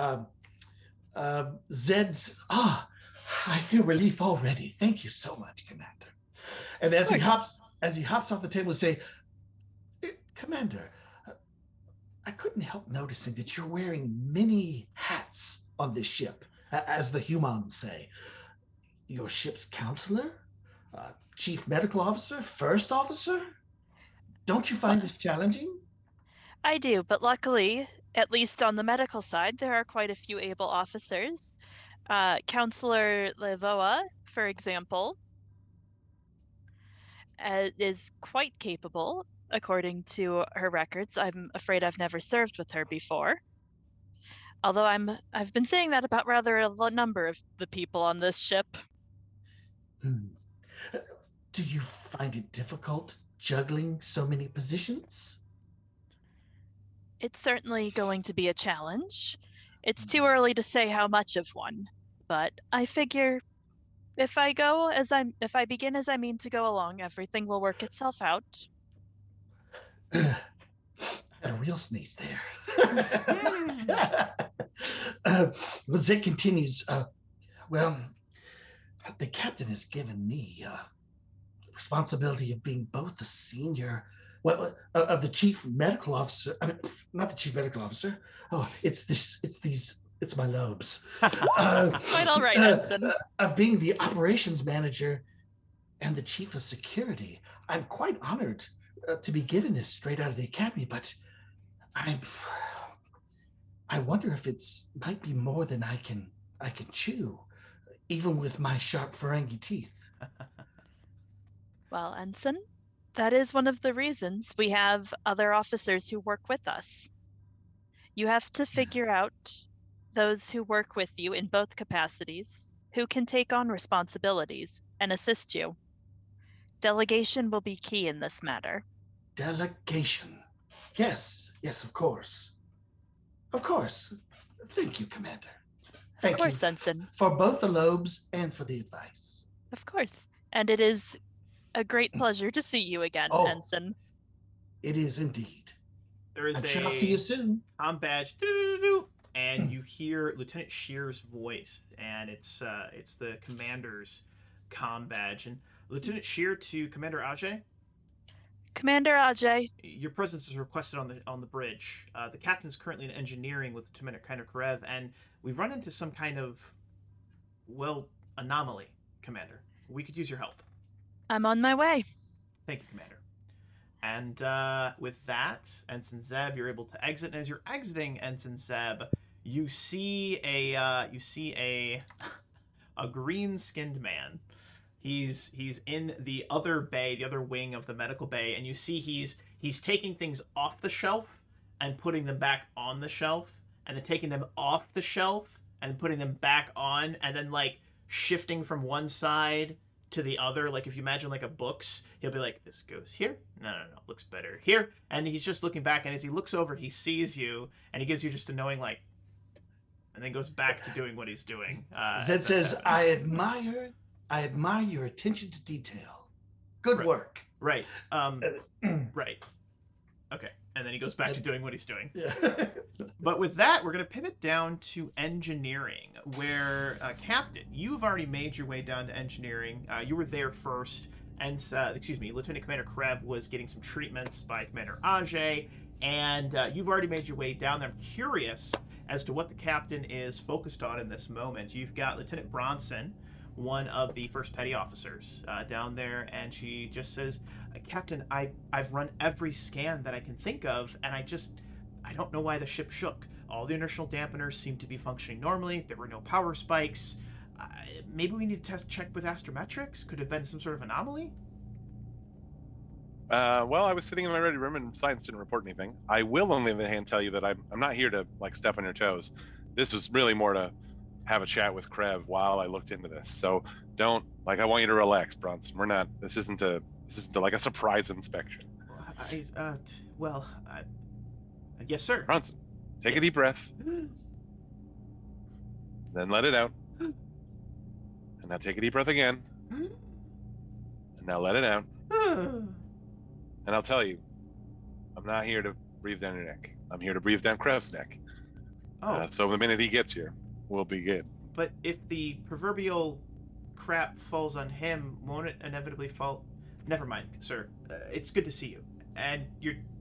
Zed's. I feel relief already. Thank you so much, Commander. And as he hops off the table, say, Commander, I couldn't help noticing that you're wearing many hats on this ship, as the humans say. Your ship's counselor, chief medical officer, first officer. Don't you find this challenging? I do, but luckily, at least on the medical side, there are quite a few able officers. Counselor Levoa, for example, is quite capable, according to her records. I'm afraid I've never served with her before. Although I've been saying that about rather a number of the people on this ship. Do you find it difficult juggling so many positions? It's certainly going to be a challenge. It's too early to say how much of one, but I figure if I begin as I mean to go along, everything will work itself out. I had a real sneeze there. Well, Zed continues. Well, the captain has given me the responsibility of being both the senior, of the chief medical officer. I mean, not the chief medical officer. Oh, it's my lobes. Quite all right, Ensign. Of being the operations manager and the chief of security. I'm quite honored to be given this straight out of the academy, but I wonder if might be more than I can chew, even with my sharp Ferengi teeth. Well, Ensign, that is one of the reasons we have other officers who work with us. You have to figure out those who work with you in both capacities, who can take on responsibilities and assist you. Delegation will be key in this matter. Delegation. Yes, of course. Of course. Thank you, Commander. Thank Of course, you Ensign. for both the lobes and for the advice. Of course. And it is a great pleasure to see you again, Oh. Ensign. It is indeed. There is I shall see you soon. comm badge, and you hear Lieutenant Shear's voice, and it's the commander's comm badge. And Lieutenant Shear to Commander Ajay. Commander Ajay. Your presence is requested on the bridge. The captain is currently in engineering with Lieutenant Karev, and we've run into some kind of, anomaly, Commander. We could use your help. I'm on my way. Thank you, Commander. And with that, Ensign Zeb, you're able to exit. And as you're exiting, Ensign Zeb, you see a green-skinned man. He's in the other bay, the other wing of the medical bay, and you see he's taking things off the shelf and putting them back on the shelf, and then taking them off the shelf and putting them back on, and then like shifting from one side to the other. Like if you imagine like a books, he'll be like, this goes here, no, looks better here, and he's just looking back, and as he looks over, he sees you, and he gives you just a knowing like, and then goes back to doing what he's doing. Zed says, I admire your attention to detail. Good work. Right. Right. Okay. And then he goes back to doing what he's doing. Yeah. But with that, we're going to pivot down to engineering, where, Captain, you've already made your way down to engineering. You were there first, and, Lieutenant Commander Karev was getting some treatments by Commander Ajay, and you've already made your way down there. I'm curious as to what the captain is focused on in this moment. You've got Lieutenant Bronson, one of the first petty officers, down there, and she just says, Captain, I've run every scan that I can think of, and I don't know why the ship shook. All the inertial dampeners seem to be functioning normally. There were no power spikes. Maybe we need to check with astrometrics? Could have been some sort of anomaly? Well, I was sitting in my ready room and science didn't report anything. I will, on the other hand, tell you that I'm not here to like step on your toes. This was really more to have a chat with Krev while I looked into this. So I want you to relax, Bronson. This isn't like a surprise inspection. Yes, sir. Bronson, take a deep breath. Then let it out. And now take a deep breath again. And now let it out. And I'll tell you, I'm not here to breathe down your neck. I'm here to breathe down Krev's neck. So the minute he gets here, we'll be good. But if the proverbial crap falls on him, won't it inevitably fall? Never mind, sir. It's good to see you. And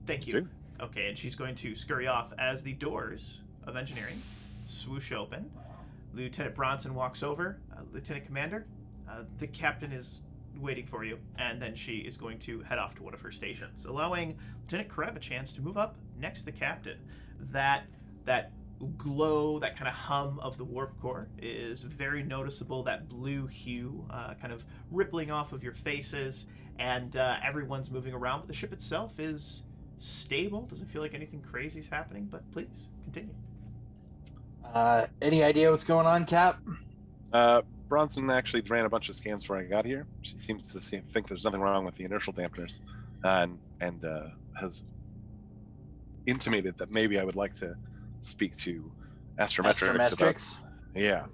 thank you. Sure. Okay, and she's going to scurry off as the doors of engineering swoosh open. Lieutenant Bronson walks over. Lieutenant Commander, the captain is waiting for you. And then she is going to head off to one of her stations, allowing Lieutenant Karev a chance to move up next to the captain. That glow, that kind of hum of the warp core is very noticeable. That blue hue kind of rippling off of your faces, and everyone's moving around, but the ship itself is stable. Doesn't feel like anything crazy is happening, but please continue. Any idea what's going on, Cap? Bronson actually ran a bunch of scans before I got here. She seems to think there's nothing wrong with the inertial dampeners, and has intimated that maybe I would like to speak to astrometrics about, Astrometrics. yeah.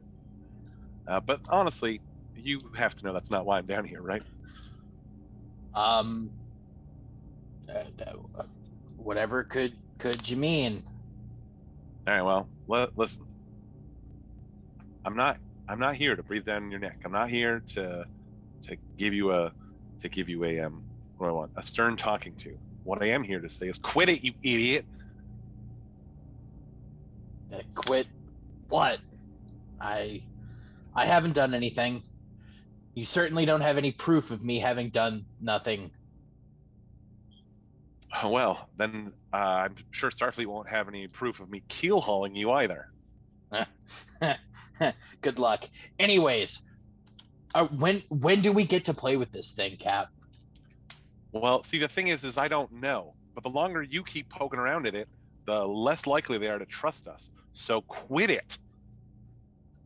But honestly, you have to know that's not why I'm down here, right? Um, whatever could you mean? All right, well, listen. I'm not here to breathe down your neck. I'm not here to give you a what do I want? A stern talking to. What I am here to say is quit it, you idiot. Quit what? I haven't done anything. You certainly don't have any proof of me having done nothing. Well, then I'm sure Starfleet won't have any proof of me keel hauling you either. Good luck. Anyways, when do we get to play with this thing, Cap? Well, see, the thing is I don't know. But the longer you keep poking around at it, the less likely they are to trust us. So quit it.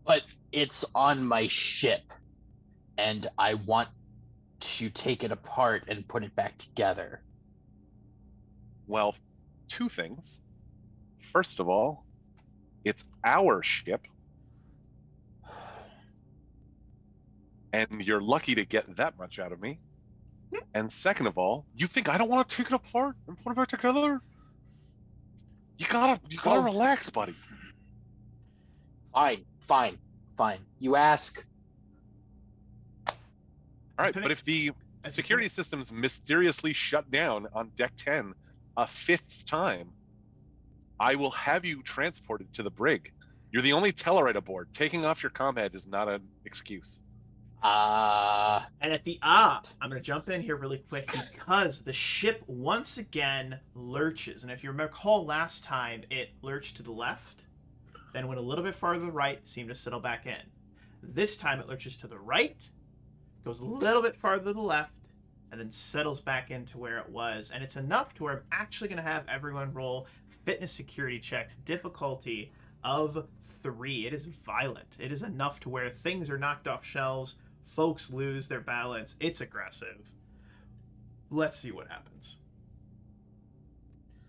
But it's on my ship, and I want to take it apart and put it back together. Well, two things. First of all, it's our ship. And you're lucky to get that much out of me. And second of all, you think I don't want to take it apart and put it back together? You gotta Well, relax, buddy. Fine. You ask. All right, but if the security systems mysteriously shut down on deck 10 a fifth time, I will have you transported to the brig. You're the only Tellarite aboard. Taking off your comm head is not an excuse. And at the I'm going to jump in here really quick because the ship once again lurches. And if you recall last time, it lurched to the left, then went a little bit farther to the right, seemed to settle back in. This time it lurches to the right, goes a little bit farther to the left, and then settles back into where it was. And it's enough to where I'm actually going to have everyone roll fitness security checks, difficulty of 3. It is violent. It is enough to where things are knocked off shelves, folks lose their balance. It's aggressive. Let's see what happens.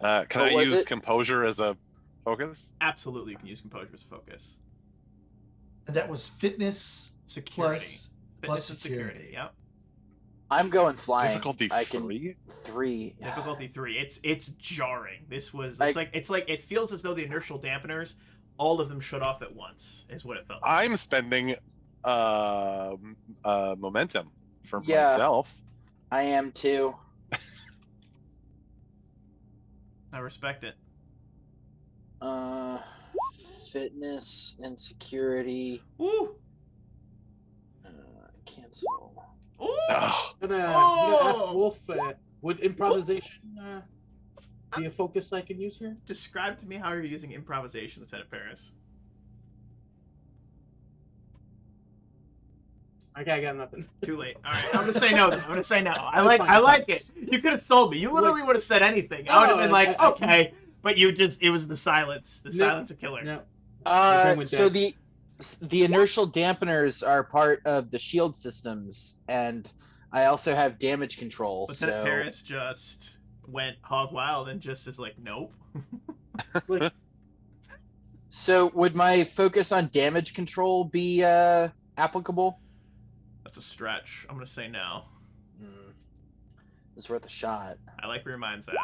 Can I use composure as a focus? Absolutely, you can use composure as a focus. And that was fitness Security. plus Fitness and security. Yep. I'm going flying. Difficulty 3? 3. Difficulty 3. It's jarring. This was it's like it feels as though the inertial dampeners, all of them shut off at once, is what it felt like. I'm spending momentum for myself. I am too. I respect it. Fitness and security. Woo! Cancel. Ooh! I'm gonna ask Wolf, would improvisation be a focus I can use here? Describe to me how you're using improvisation, Lieutenant Paris. Okay, I got nothing. Too late. All right, I'm gonna say no. I'm gonna say no. I like it. You could have sold me. You literally would have said anything. I would have been like, okay, but it was the silence. The silence a killer. No. So the inertial dampeners are part of the shield systems, and I also have damage control. Lieutenant Paris just went hog wild and just is like, nope. So would my focus on damage control be applicable? That's a stretch. I'm gonna say no. It's worth a shot. I like where your mind's at.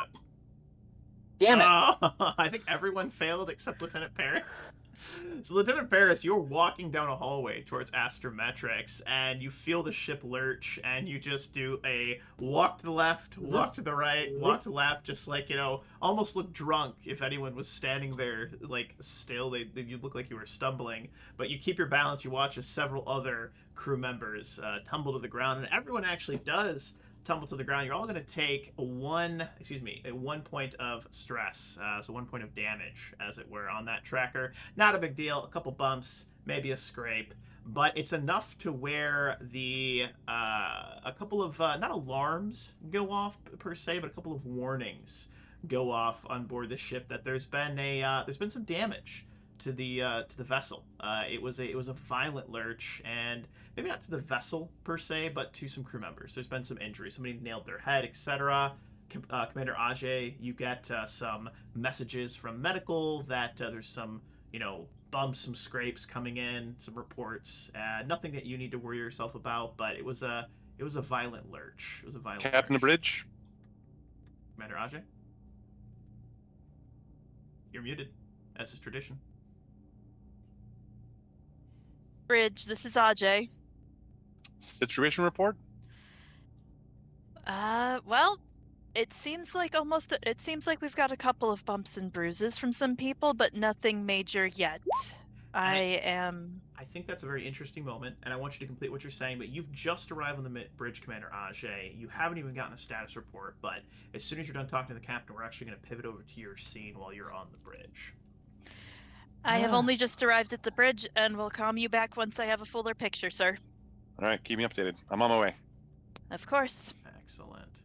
Damn it! I think everyone failed except Lieutenant Paris. So Lieutenant Paris, you're walking down a hallway towards Astrometrics, and you feel the ship lurch, and you just do a walk to the left, walk to the right, walk to the left, just like, almost look drunk. If anyone was standing there, like, still, you'd look like you were stumbling. But you keep your balance, you watch as several other crew members tumble to the ground, and everyone actually does tumble to the ground. You're all going to take a 1 point of stress, so 1 point of damage, as it were, on that tracker. Not a big deal. A couple bumps, maybe a scrape, but it's enough to where a couple of not alarms go off per se, but a couple of warnings go off on board the ship that there's been some damage to the vessel. It was a violent lurch, and maybe not to the vessel per se, but to some crew members. There's been some injuries. Somebody nailed their head, etc. Commander Ajay, you get some messages from medical that there's some bumps, some scrapes coming in, some reports. Nothing that you need to worry yourself about, but it was a violent lurch. It was a violent Captain lurch. of Bridge. Commander Ajay, you're muted, as is tradition. Bridge, this is Ajay. Situation report. Well, it seems like we've got a couple of bumps and bruises from some people, but nothing major yet. I think that's a very interesting moment, and I want you to complete what you're saying, but you've just arrived on the bridge, Commander Ajay. You haven't even gotten a status report, but as soon as you're done talking to the captain, we're actually going to pivot over to your scene while you're on the bridge. I have only just arrived at the bridge, and will calm you back once I have a fuller picture, sir. All right, keep me updated. I'm on my way. Of course. Excellent.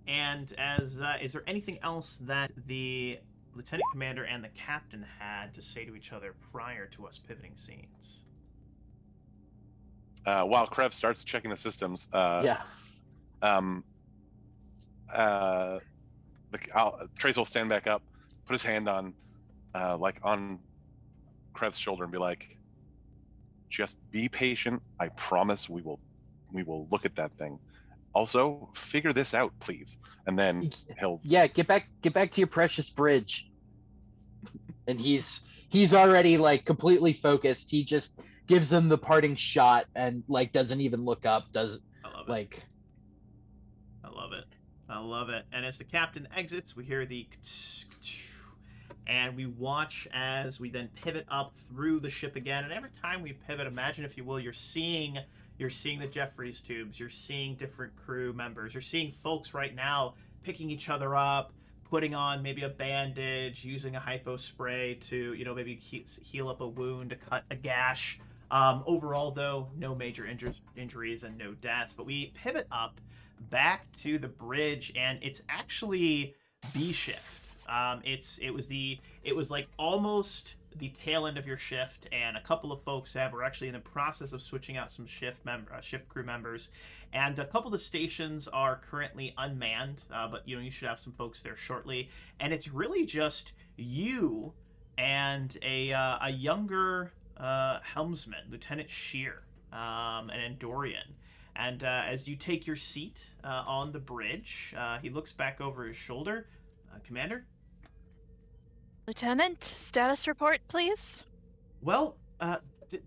And is there anything else that the lieutenant commander and the captain had to say to each other prior to us pivoting scenes? While Krev starts checking the systems, Trace will stand back up, put his hand on Krev's shoulder, and be like, "Just be patient. I promise we will look at that thing. Also, figure this out, please." And then he'll get back to your precious bridge. And he's already like completely focused. He just gives them the parting shot and like doesn't even look up. I love it. And as the captain exits, we hear the and we watch as we then pivot up through the ship again. And every time we pivot, imagine, if you will, you're seeing the Jeffries tubes, you're seeing different crew members, you're seeing folks right now picking each other up, putting on maybe a bandage, using a hypo spray to, maybe heal up a wound, to cut a gash. Overall, though, no major injuries and no deaths. But we pivot up back to the bridge, and it's actually B shift. It was like almost the tail end of your shift, and a couple of folks were actually in the process of switching out some shift crew members, and a couple of the stations are currently unmanned, but you should have some folks there shortly, and it's really just you and a younger helmsman, Lieutenant Shear, an Andorian. And as you take your seat on the bridge, he looks back over his shoulder. Commander? Lieutenant, status report, please. Well,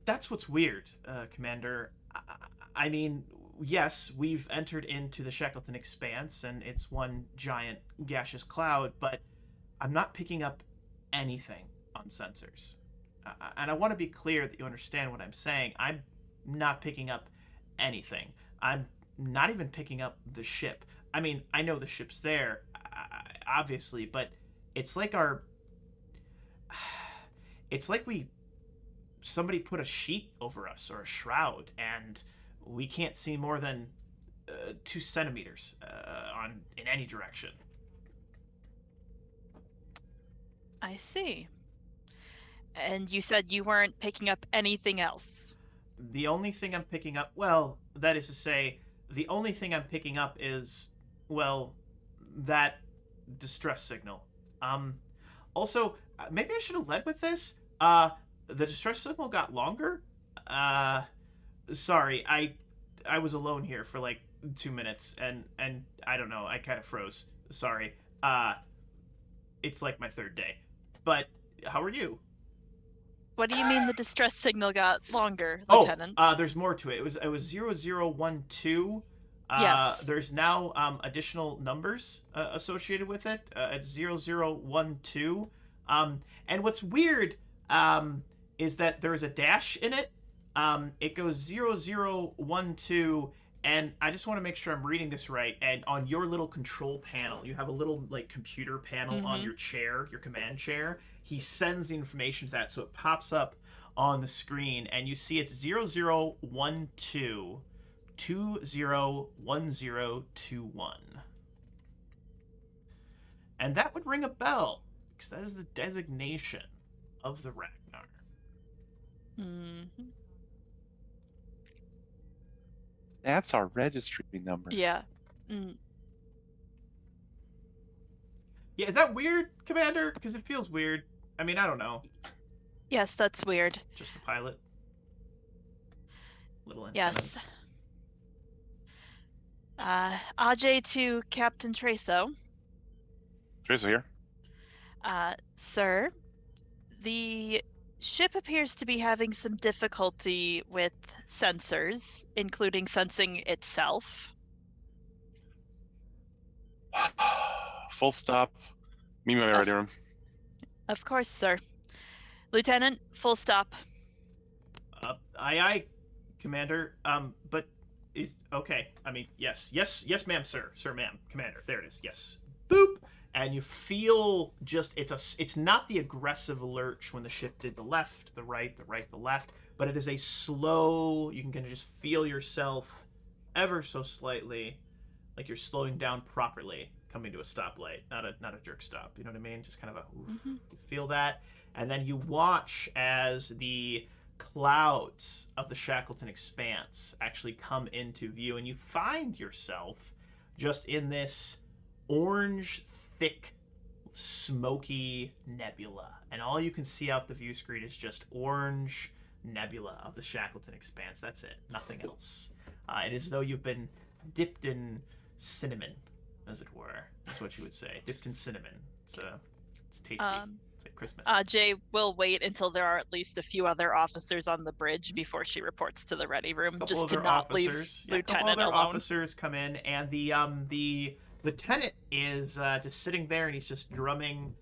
that's what's weird, Commander. I mean, yes, we've entered into the Shackleton Expanse, and it's one giant gaseous cloud, but I'm not picking up anything on sensors. And I want to be clear that you understand what I'm saying. I'm not picking up anything. I'm not even picking up the ship. I mean, I know the ship's there, obviously, but it's like somebody put a sheet over us, or a shroud, and we can't see more than 2 centimeters in any direction. I see. And you said you weren't picking up anything else. The only thing I'm picking up, well, that is to say, the only thing I'm picking up is, well, that distress signal. Also, maybe I should have led with this. The distress signal got longer. Sorry, I was alone here for like 2 minutes, and I don't know, I kind of froze. Sorry. It's like my 3rd day. But how are you? What do you mean the distress signal got longer, Lieutenant? There's more to it. It was 0012. Yes. There's now additional numbers associated with it. It's 0012. And what's weird is that there's a dash in it. It goes 0012, and I just want to make sure I'm reading this right. And on your little control panel, you have a little like computer panel on your chair, your command chair. He sends the information to that, so it pops up on the screen, and you see it's 0012 201021. And that would ring a bell, because that is the designation of the Ragnar. Mm-hmm. That's our registry number. Yeah. Yeah, is that weird, Commander? Because it feels weird. I mean, I don't know. Yes, that's weird. Just a pilot. Little Yes. antennas. Ajay to Captain Traso. Tracer here. Sir, the ship appears to be having some difficulty with sensors, including sensing itself. Full stop. Meet me in my ready room. Of course, sir. Lieutenant, full stop. Aye, Commander. But is okay. I mean, yes, ma'am, sir, ma'am, Commander. There it is. Yes. Boop. And you feel just it's not the aggressive lurch when the ship did the left, the right, the left, but it is a slow. You can kind of just feel yourself ever so slightly, like you're slowing down properly, coming to a stoplight, not a jerk stop. You know what I mean? Just kind of a oof. You feel that, and then you watch as the clouds of the Shackleton Expanse actually come into view, and you find yourself just in this orange, thick, smoky nebula. And all you can see out the view screen is just orange nebula of the Shackleton Expanse. That's it. Nothing else. It is as though you've been dipped in cinnamon, as it were. That's what you would say. Dipped in cinnamon. It's tasty. It's like Christmas. Jay will wait until there are at least a few other officers on the bridge before she reports to the ready room, just to not leave Lieutenant other alone. Officers come in, and the lieutenant is just sitting there, and he's just drumming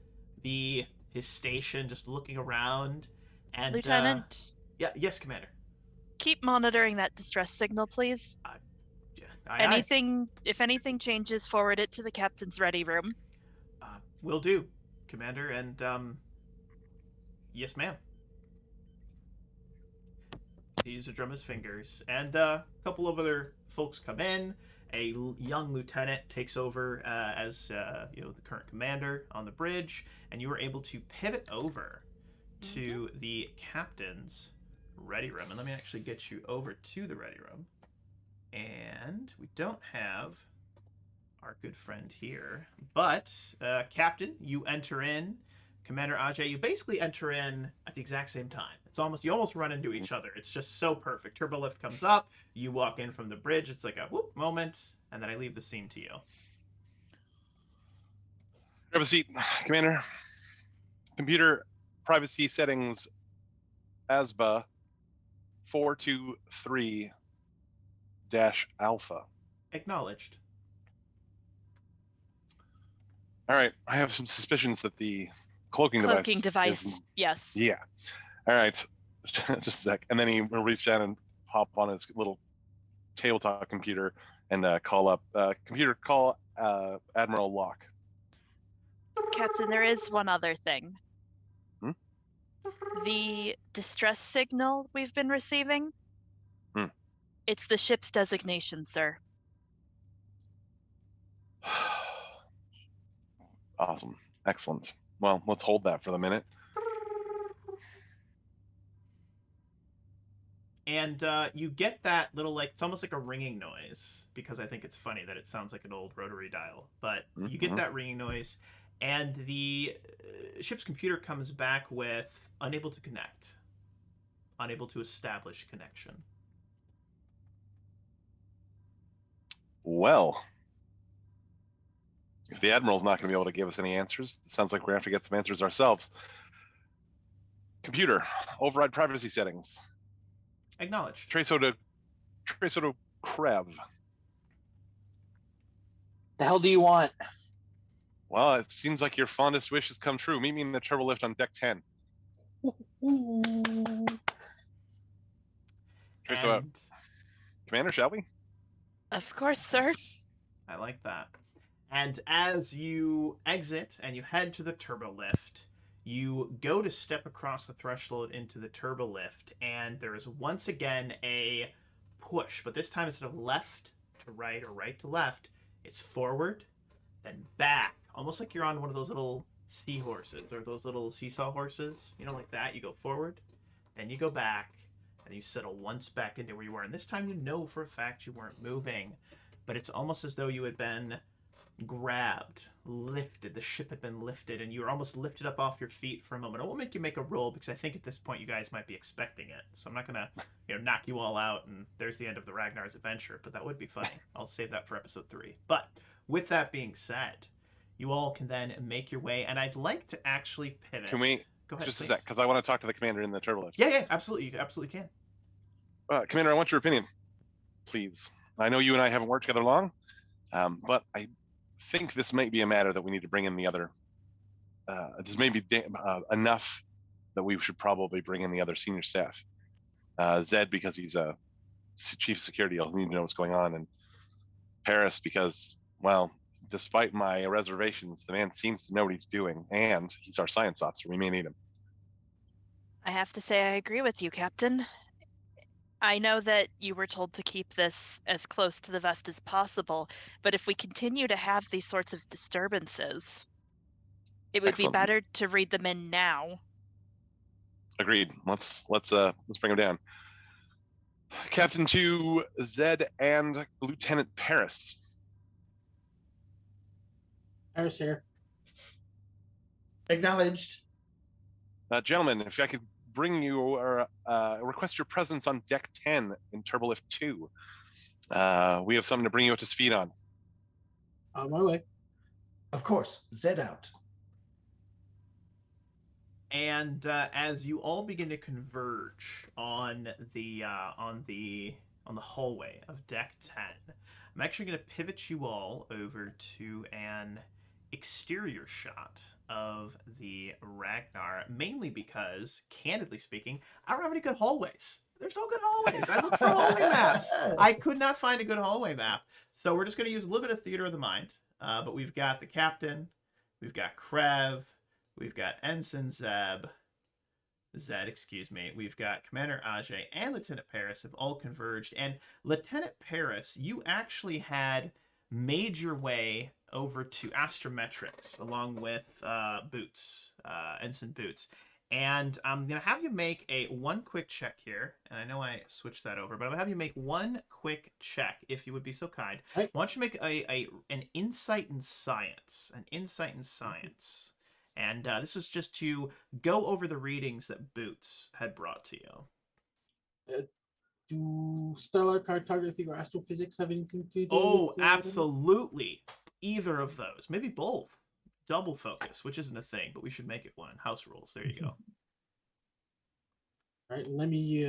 his station, just looking around. And Lieutenant. Yes, Commander. Keep monitoring that distress signal, please. If anything changes, forward it to the captain's ready room. Will do, Commander, and yes, ma'am. He uses to drum his fingers, and a couple of other folks come in. A young lieutenant takes over as the current commander on the bridge, and you are able to pivot over to the captain's ready room. And let me actually get you over to the ready room. And we don't have our good friend here, but Captain, you enter in. Commander Ajay, you basically enter in at the exact same time. You almost run into each other. It's just so perfect. Turbo lift comes up, you walk in from the bridge. It's like a whoop moment, and then I leave the scene to you. Grab a seat, Commander. Computer privacy settings, ASBA 423-alpha. Acknowledged. All right, I have some suspicions that the cloaking device. Yes. Yeah. All right, just a sec. And then he will reach down and pop on his little tabletop computer and call up. Computer, call Admiral Locke. Captain, there is one other thing. The distress signal we've been receiving. It's the ship's designation, sir. Awesome. Excellent. Well, let's hold that for the minute. And you get that little, it's almost like a ringing noise, because I think it's funny that it sounds like an old rotary dial. But you get that ringing noise, and the ship's computer comes back with unable to connect. Unable to establish connection. Well, if the Admiral's not going to be able to give us any answers, it sounds like we're going to have to get some answers ourselves. Computer, override privacy settings. Acknowledged. Traso to Krev. The hell do you want? Well, it seems like your fondest wish has come true. Meet me in the turbo lift on deck 10. Traso, Commander, shall we? Of course, sir. I like that. And as you exit and you head to the turbo lift, you go to step across the threshold into the turbo lift, and there is once again a push, but this time instead of left to right or right to left, it's forward, then back, almost like you're on one of those little seahorses or those little seesaw horses, like that. You go forward, then you go back, and you settle once back into where you were. And this time you know for a fact you weren't moving, but it's almost as though you had been grabbed, lifted. The ship had been lifted, and you were almost lifted up off your feet for a moment. I won't make you make a roll because I think at this point you guys might be expecting it. So I'm not gonna, knock you all out and there's the end of the Ragnar's adventure. But that would be funny. I'll save that for episode 3. But with that being said, you all can then make your way, and I'd like to actually pivot. Can we Go ahead, just please. a sec? Because I want to talk to the commander in the turtle lift. Yeah, absolutely. You absolutely can. Commander, I want your opinion, please. I know you and I haven't worked together long, but I think this might be a matter that we need to bring in the other. This may be enough that we should probably bring in the other senior staff. Zed, because he's a chief security, he'll need to know what's going on, and Paris, because, well, despite my reservations, the man seems to know what he's doing, and he's our science officer. We may need him. I have to say I agree with you, Captain. I know that you were told to keep this as close to the vest as possible, but if we continue to have these sorts of disturbances, it would Excellent. be better to read them in now. Agreed. Let's bring him down. Captain to Zed and Lieutenant Paris. Paris here. Acknowledged. Gentlemen, if I could bring you or request your presence on deck 10 in Turbolift 2. We have something to bring you up to speed on. On my way. Of course. Zed out. And as you all begin to converge on the hallway of deck 10, I'm actually going to pivot you all over to an exterior shot of the Ragnar, mainly because, candidly speaking, I don't have any good hallways. There's no good hallways. I looked for hallway maps. I could not find a good hallway map. So we're just going to use a little bit of theater of the mind. But we've got the captain, we've got Krev, we've got Ensign Zed, we've got Commander Ajay and Lieutenant Paris have all converged. And Lieutenant Paris, you actually had made your way over to Astrometrics along with Boots, Ensign Boots. And I'm going to have you make one quick check here. And I know I switched that over, but I'm going to have you make one quick check, if you would be so kind. Right. Why don't you make an insight in science? An insight in science. And this was just to go over the readings that Boots had brought to you. Do stellar cartography or astrophysics have anything to do Oh, with absolutely. Either of those. Maybe both. Double focus, which isn't a thing, but we should make it one. House rules. There you go. All right, let me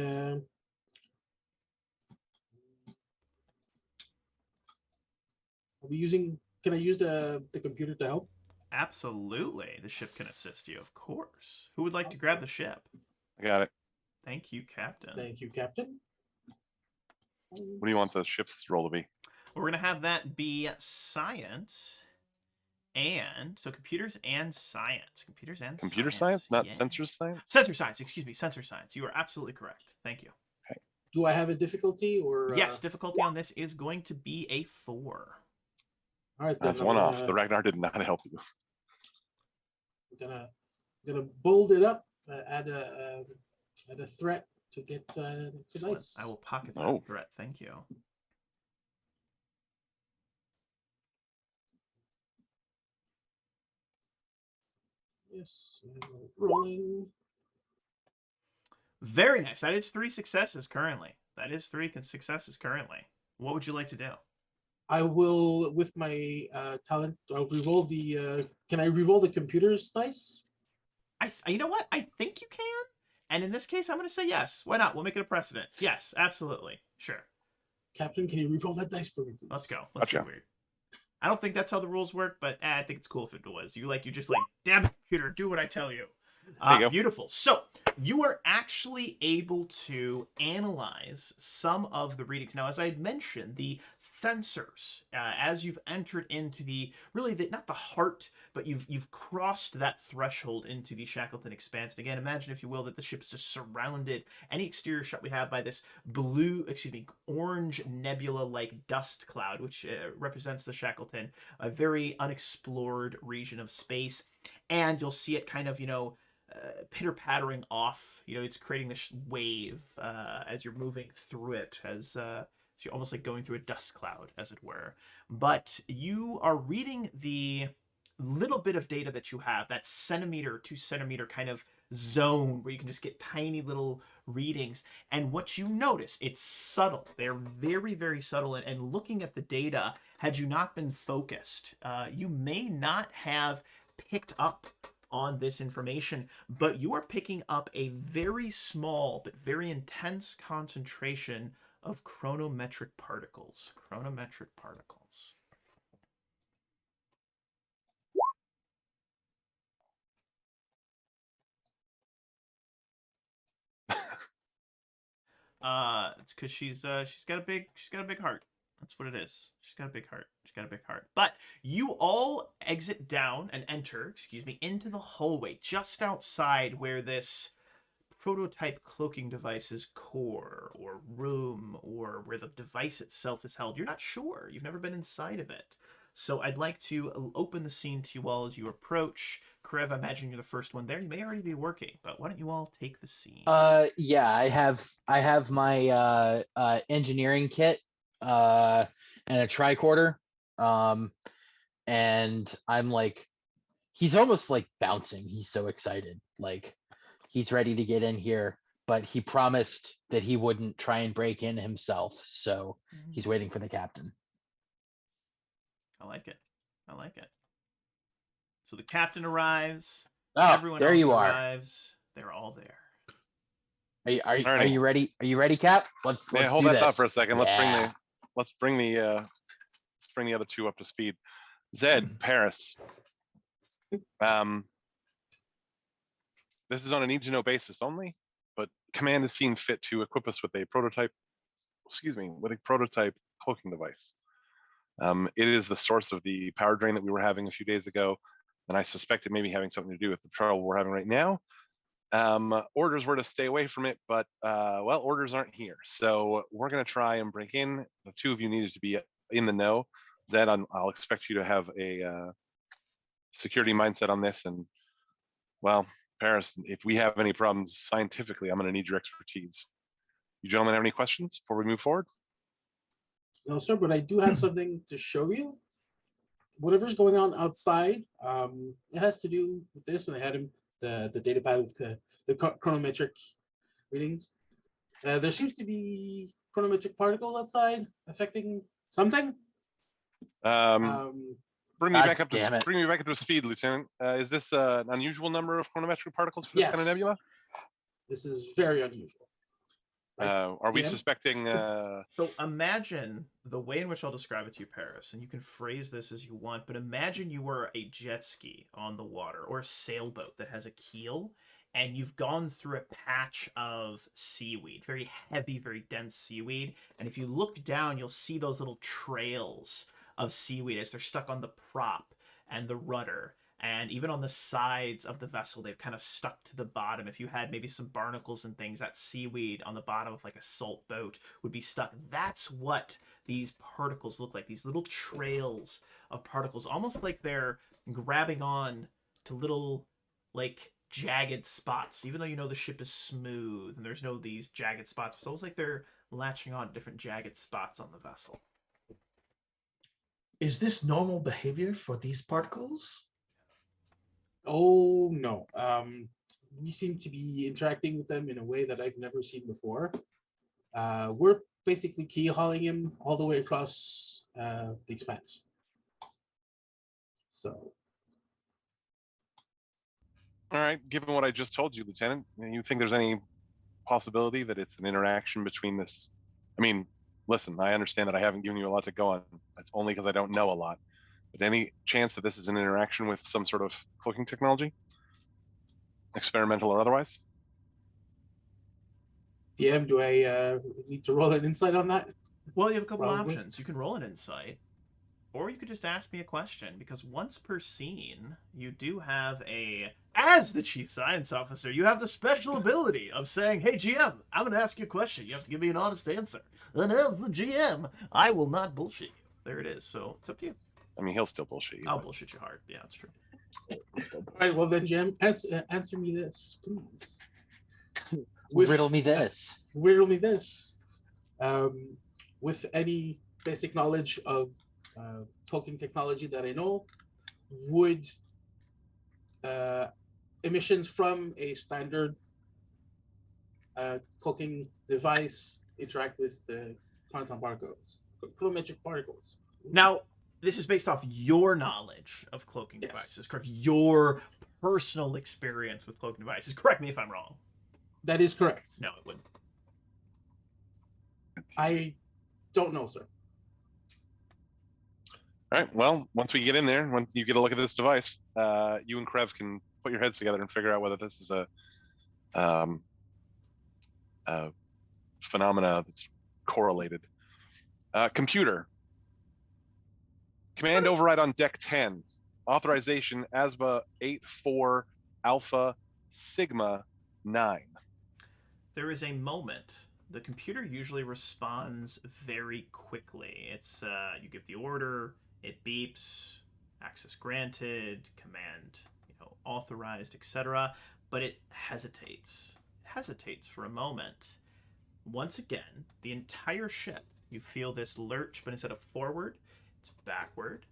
can I use the computer to help? Absolutely. The ship can assist you, of course. Who would like to grab the ship? I got it. Thank you, Captain. Thank you, Captain. What do you want the ship's role to be? We're going to have that be science and so computers and science. Computer science, not sensor science? Sensor science, excuse me, sensor science. You are absolutely correct. Thank you. Okay. Do I have a difficulty or Yes, difficulty on this is going to be a 4. All right, That's one off. The Ragnar did not help you. Gonna bold it up, add a threat to get to nice. I will pocket that threat. Thank you. Yes, rolling. Very nice. That is 3 successes currently. Successes currently. What would you like to do? I will, with my talent, I'll reroll the. Can I reroll the computer's dice? You know what? I think you can. And in this case, I'm going to say yes. Why not? We'll make it a precedent. Yes, absolutely. Sure. Captain, can you reroll that dice for me, please? Let's go. Let's get weird. I don't think that's how the rules work, but I think it's cool if it was. You just damn it, computer, do what I tell you. Beautiful. So you are actually able to analyze some of the readings. Now, as I had mentioned, the sensors, as you've entered into not the heart, but you've crossed that threshold into the Shackleton Expanse. And again, imagine, if you will, that the ship is just surrounded, any exterior shot we have, by this orange nebula-like dust cloud, which represents the Shackleton, a very unexplored region of space. And you'll see it kind of, pitter-pattering off. It's creating this wave as you're moving through it, as So you're almost like going through a dust cloud, as it were. But you are reading the little bit of data that you have, that centimeter, 2 centimeter kind of zone where you can just get tiny little readings. And what you notice, it's subtle. They're very, very subtle. And looking at the data, had you not been focused, you may not have picked up on this information, but you are picking up a very small but very intense concentration of chronometric particles. Chronometric particles. It's because she's got a big heart. That's what it is. She's got a big heart. She's got a big heart. But you all exit down and enter, into the hallway just outside where this prototype cloaking device's core or room or where the device itself is held. You're not sure. You've never been inside of it. So I'd like to open the scene to you all as you approach. Karev, I imagine you're the first one there. You may already be working, but why don't you all take the scene? Yeah, I have my engineering kit and a tricorder. And I'm like, he's almost like bouncing. He's so excited. Like he's ready to get in here, but he promised that he wouldn't try and break in himself. So he's waiting for the captain. I like it. I like it. So the captain arrives. Oh, Everyone there else you are. arrives. They're all there. Are you ready? Are you ready, Cap? Let's hold do that this. thought for a second. Yeah. Let's bring the other two up to speed. Zed, Paris. This is on a need to know basis only, but command is seen fit to equip us with a prototype cloaking device. It is the source of the power drain that we were having a few days ago, and I suspect it may be having something to do with the trouble we're having right now. Orders were to stay away from it, but orders aren't here. So we're going to try and break in. The two of you needed to be in the know. Zed, I'll expect you to have a security mindset on this. And well, Paris, if we have any problems scientifically, I'm going to need your expertise. You gentlemen have any questions before we move forward? No, sir, but I do have something to show you. Whatever's going on outside, it has to do with this, and I had him the data pad with the chronometric readings. There seems to be chronometric particles outside affecting something. Bring me back up to speed, Lieutenant. Is this an unusual number of chronometric particles for this kind of nebula? This is very unusual. Are we suspecting? So imagine the way in which I'll describe it to you, Paris, and you can phrase this as you want, but imagine you were a jet ski on the water or a sailboat that has a keel, and you've gone through a patch of seaweed, very heavy, very dense seaweed. And if you look down, you'll see those little trails of seaweed as they're stuck on the prop and the rudder. And even on the sides of the vessel, they've kind of stuck to the bottom. If you had maybe some barnacles and things, that seaweed on the bottom of like a salt boat would be stuck. That's what these particles look like, these little trails of particles, almost like they're grabbing on to little like jagged spots, even though you know the ship is smooth and there's no these jagged spots. It's almost like they're latching on different jagged spots on the vessel. Is this normal behavior for these particles? Oh no. We seem to be interacting with them in a way that I've never seen before. We're basically key hauling him all the way across the expanse. So. All right. Given what I just told you, Lieutenant, you think there's any possibility that it's an interaction between this? I mean, listen, I understand that I haven't given you a lot to go on. That's only because I don't know a lot. But any chance that this is an interaction with some sort of cloaking technology? Experimental or otherwise? DM, do I need to roll an insight on that? Well, you have a couple options. You can roll an insight, or you could just ask me a question, because once per scene, you do have as the Chief Science Officer, you have the special ability of saying, hey, GM, I'm going to ask you a question. You have to give me an honest answer. And as the GM, I will not bullshit you. There it is. So it's up to you. I mean, he'll still bullshit you. I'll bullshit you hard. Yeah, that's true. All right, well then, Jim, answer me this, please. Riddle me this. Riddle me this. with any basic knowledge of cloaking technology that I know, would emissions from a standard cloaking device interact with the quantum particles, chronometric particles? Now, this is based off your knowledge of cloaking Yes. devices, correct? Your personal experience with cloaking devices. Correct me if I'm wrong. That is correct. No, it wouldn't. I don't know, sir. All right. Well, once we get in there, once you get a look at this device, you and Krev can put your heads together and figure out whether this is a phenomena that's correlated. Computer. Command override on deck 10. Authorization ASBA 84 Alpha Sigma 9. There is a moment. The computer usually responds very quickly. It's you give the order, it beeps, access granted, command, authorized, etc. But it hesitates. It hesitates for a moment. Once again, the entire ship, you feel this lurch, but instead of forward, it's backward,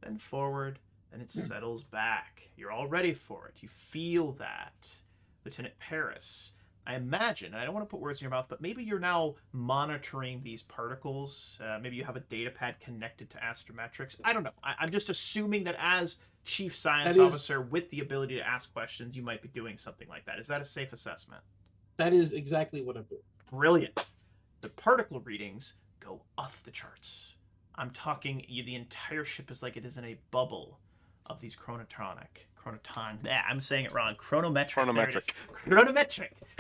then forward, then it settles back. You're all ready for it. You feel that. Lieutenant Paris, I imagine, and I don't want to put words in your mouth, but maybe you're now monitoring these particles. Maybe you have a data pad connected to astrometrics. I don't know. I'm just assuming that as Chief Science Officer with the ability to ask questions, you might be doing something like that. Is that a safe assessment? That is exactly what I'm doing. Brilliant. The particle readings go off the charts. I'm talking, the entire ship is like it is in a bubble of these I'm saying it wrong. Chronometric.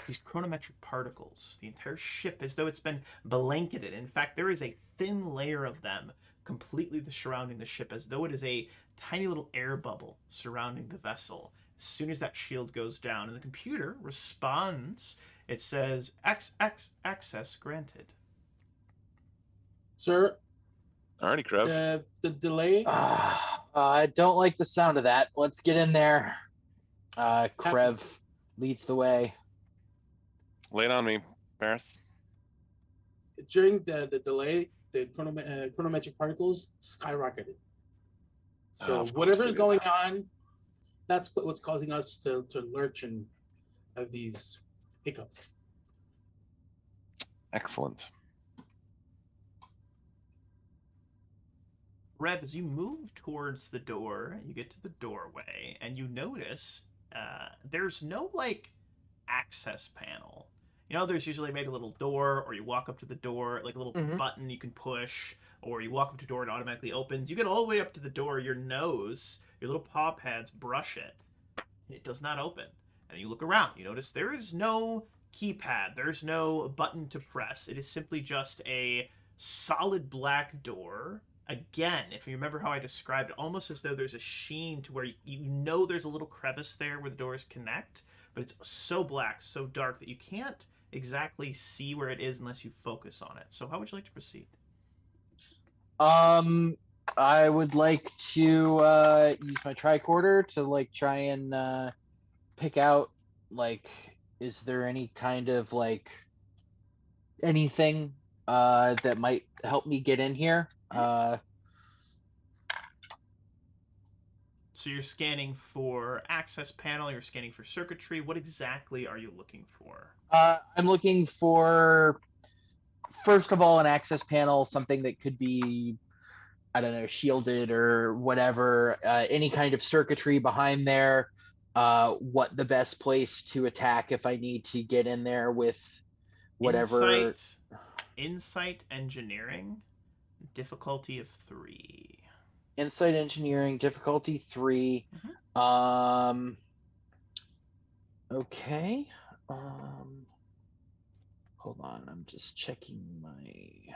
These chronometric particles. The entire ship, as though it's been blanketed. In fact, there is a thin layer of them completely surrounding the ship, as though it is a tiny little air bubble surrounding the vessel. As soon as that shield goes down, and the computer responds, it says access granted. Sir, Alrighty, Krev. the delay. I don't like the sound of that. Let's get in there. Krev leads the way. Lay it on me, Paris. During the delay, the chronometric particles skyrocketed. So whatever's going on, that's what's causing us to lurch and have these hiccups. Excellent. Rev, as you move towards the door, you get to the doorway, and you notice there's no, access panel. There's usually maybe a little door, or you walk up to the door, like a little button you can push, or you walk up to the door and it automatically opens. You get all the way up to the door, your nose, your little paw pads brush it. It does not open. And you look around, you notice there is no keypad, there's no button to press. It is simply just a solid black door. Again, if you remember how I described it, almost as though there's a sheen to where there's a little crevice there where the doors connect, but it's so black, so dark that you can't exactly see where it is unless you focus on it. So how would you like to proceed? I would like to use my tricorder to try and pick out is there any kind of anything that might help me get in here. So you're scanning for access panel, you're scanning for circuitry. What exactly are you looking for? I'm looking for, first of all, an access panel, something that could be, I don't know, shielded or whatever, any kind of circuitry behind there, what the best place to attack if I need to get in there with whatever. Insight engineering, difficulty of 3. Insight engineering, difficulty 3. Okay. Hold on, I'm just checking my.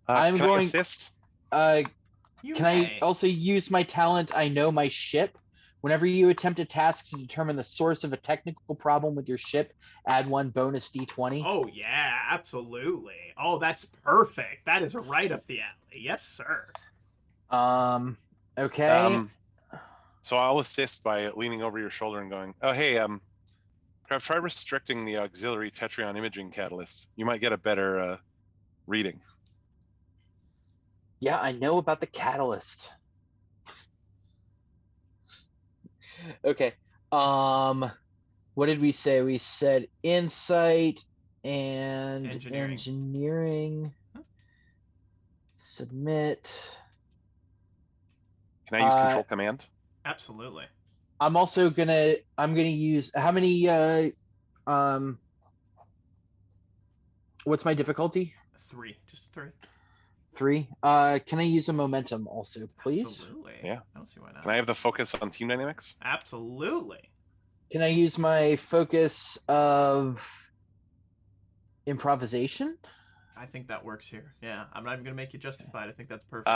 I'm can going. I assist? Can I also use my talent? I know my ship. Whenever you attempt a task to determine the source of a technical problem with your ship, add 1 bonus d20. Oh yeah, absolutely. Oh, that's perfect. That is right up the alley. Yes, sir. Okay. So I'll assist by leaning over your shoulder and going, "Oh, hey, Crab, try restricting the auxiliary Tetrion imaging catalyst. You might get a better reading. Yeah, I know about the catalyst. Okay. What did we say? We said insight and engineering. Submit. Can I use control command? Absolutely. I'm gonna use how many what's my difficulty? 3. Just 3. 3. Can I use a momentum also, please? Absolutely. Yeah. I don't see why not. Can I have the focus on team dynamics? Absolutely. Can I use my focus of improvisation? I think that works here. Yeah, I'm not even gonna make you justified. I think that's perfect.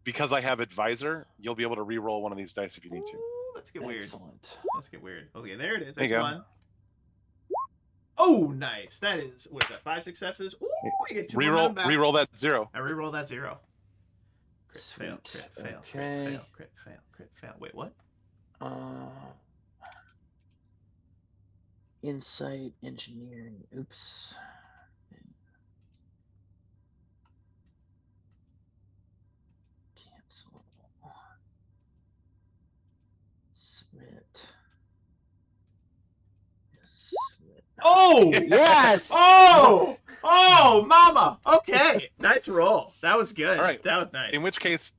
Because I have advisor, you'll be able to re-roll one of these dice if you need to. Ooh, let's get weird. Excellent. Let's get weird. Okay, there it is. There you There's go. one. Oh, nice. That is, what is that, 5 successes? Ooh, you get 2 momentum back. Re-roll that 0. I re-roll that 0. Crit fail, Sweet. crit fail, Okay. crit fail, crit fail, crit fail. Wait, what? Insight, engineering. Oops. Cancel. Submit. Yes, submit. Oh! Yes! Oh! Oh, mama! Okay, nice roll. That was good. All right. That was nice. In which case,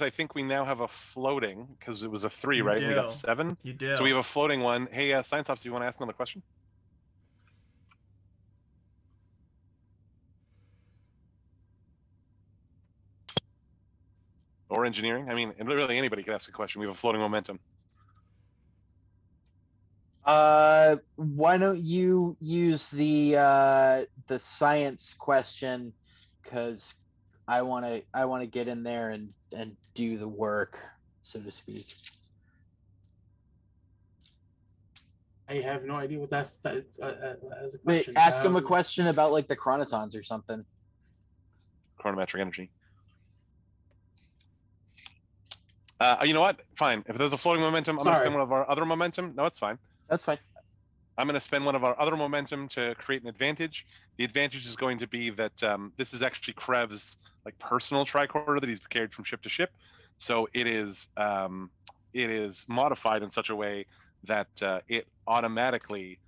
I think we now have a floating because it was a 3, You right? And we got do. 7. You do. So we have a floating one. Hey, science officer, you want to ask another question? Or engineering? I mean, really anybody could ask a question. We have a floating momentum. Why don't you use the science question? Because I wanna get in there and do the work, so to speak. I have no idea what that's as a Wait, question. ask him a question about like the chronotons or something. Chronometric energy. You know what? Fine. If there's a floating momentum, I'm going to Sorry. spend one of our other momentum. No, it's fine. That's fine. I'm going to spend one of our other momentum to create an advantage. The advantage is going to be that this is actually Krev's like personal tricorder that he's carried from ship to ship. So it is modified in such a way that it automatically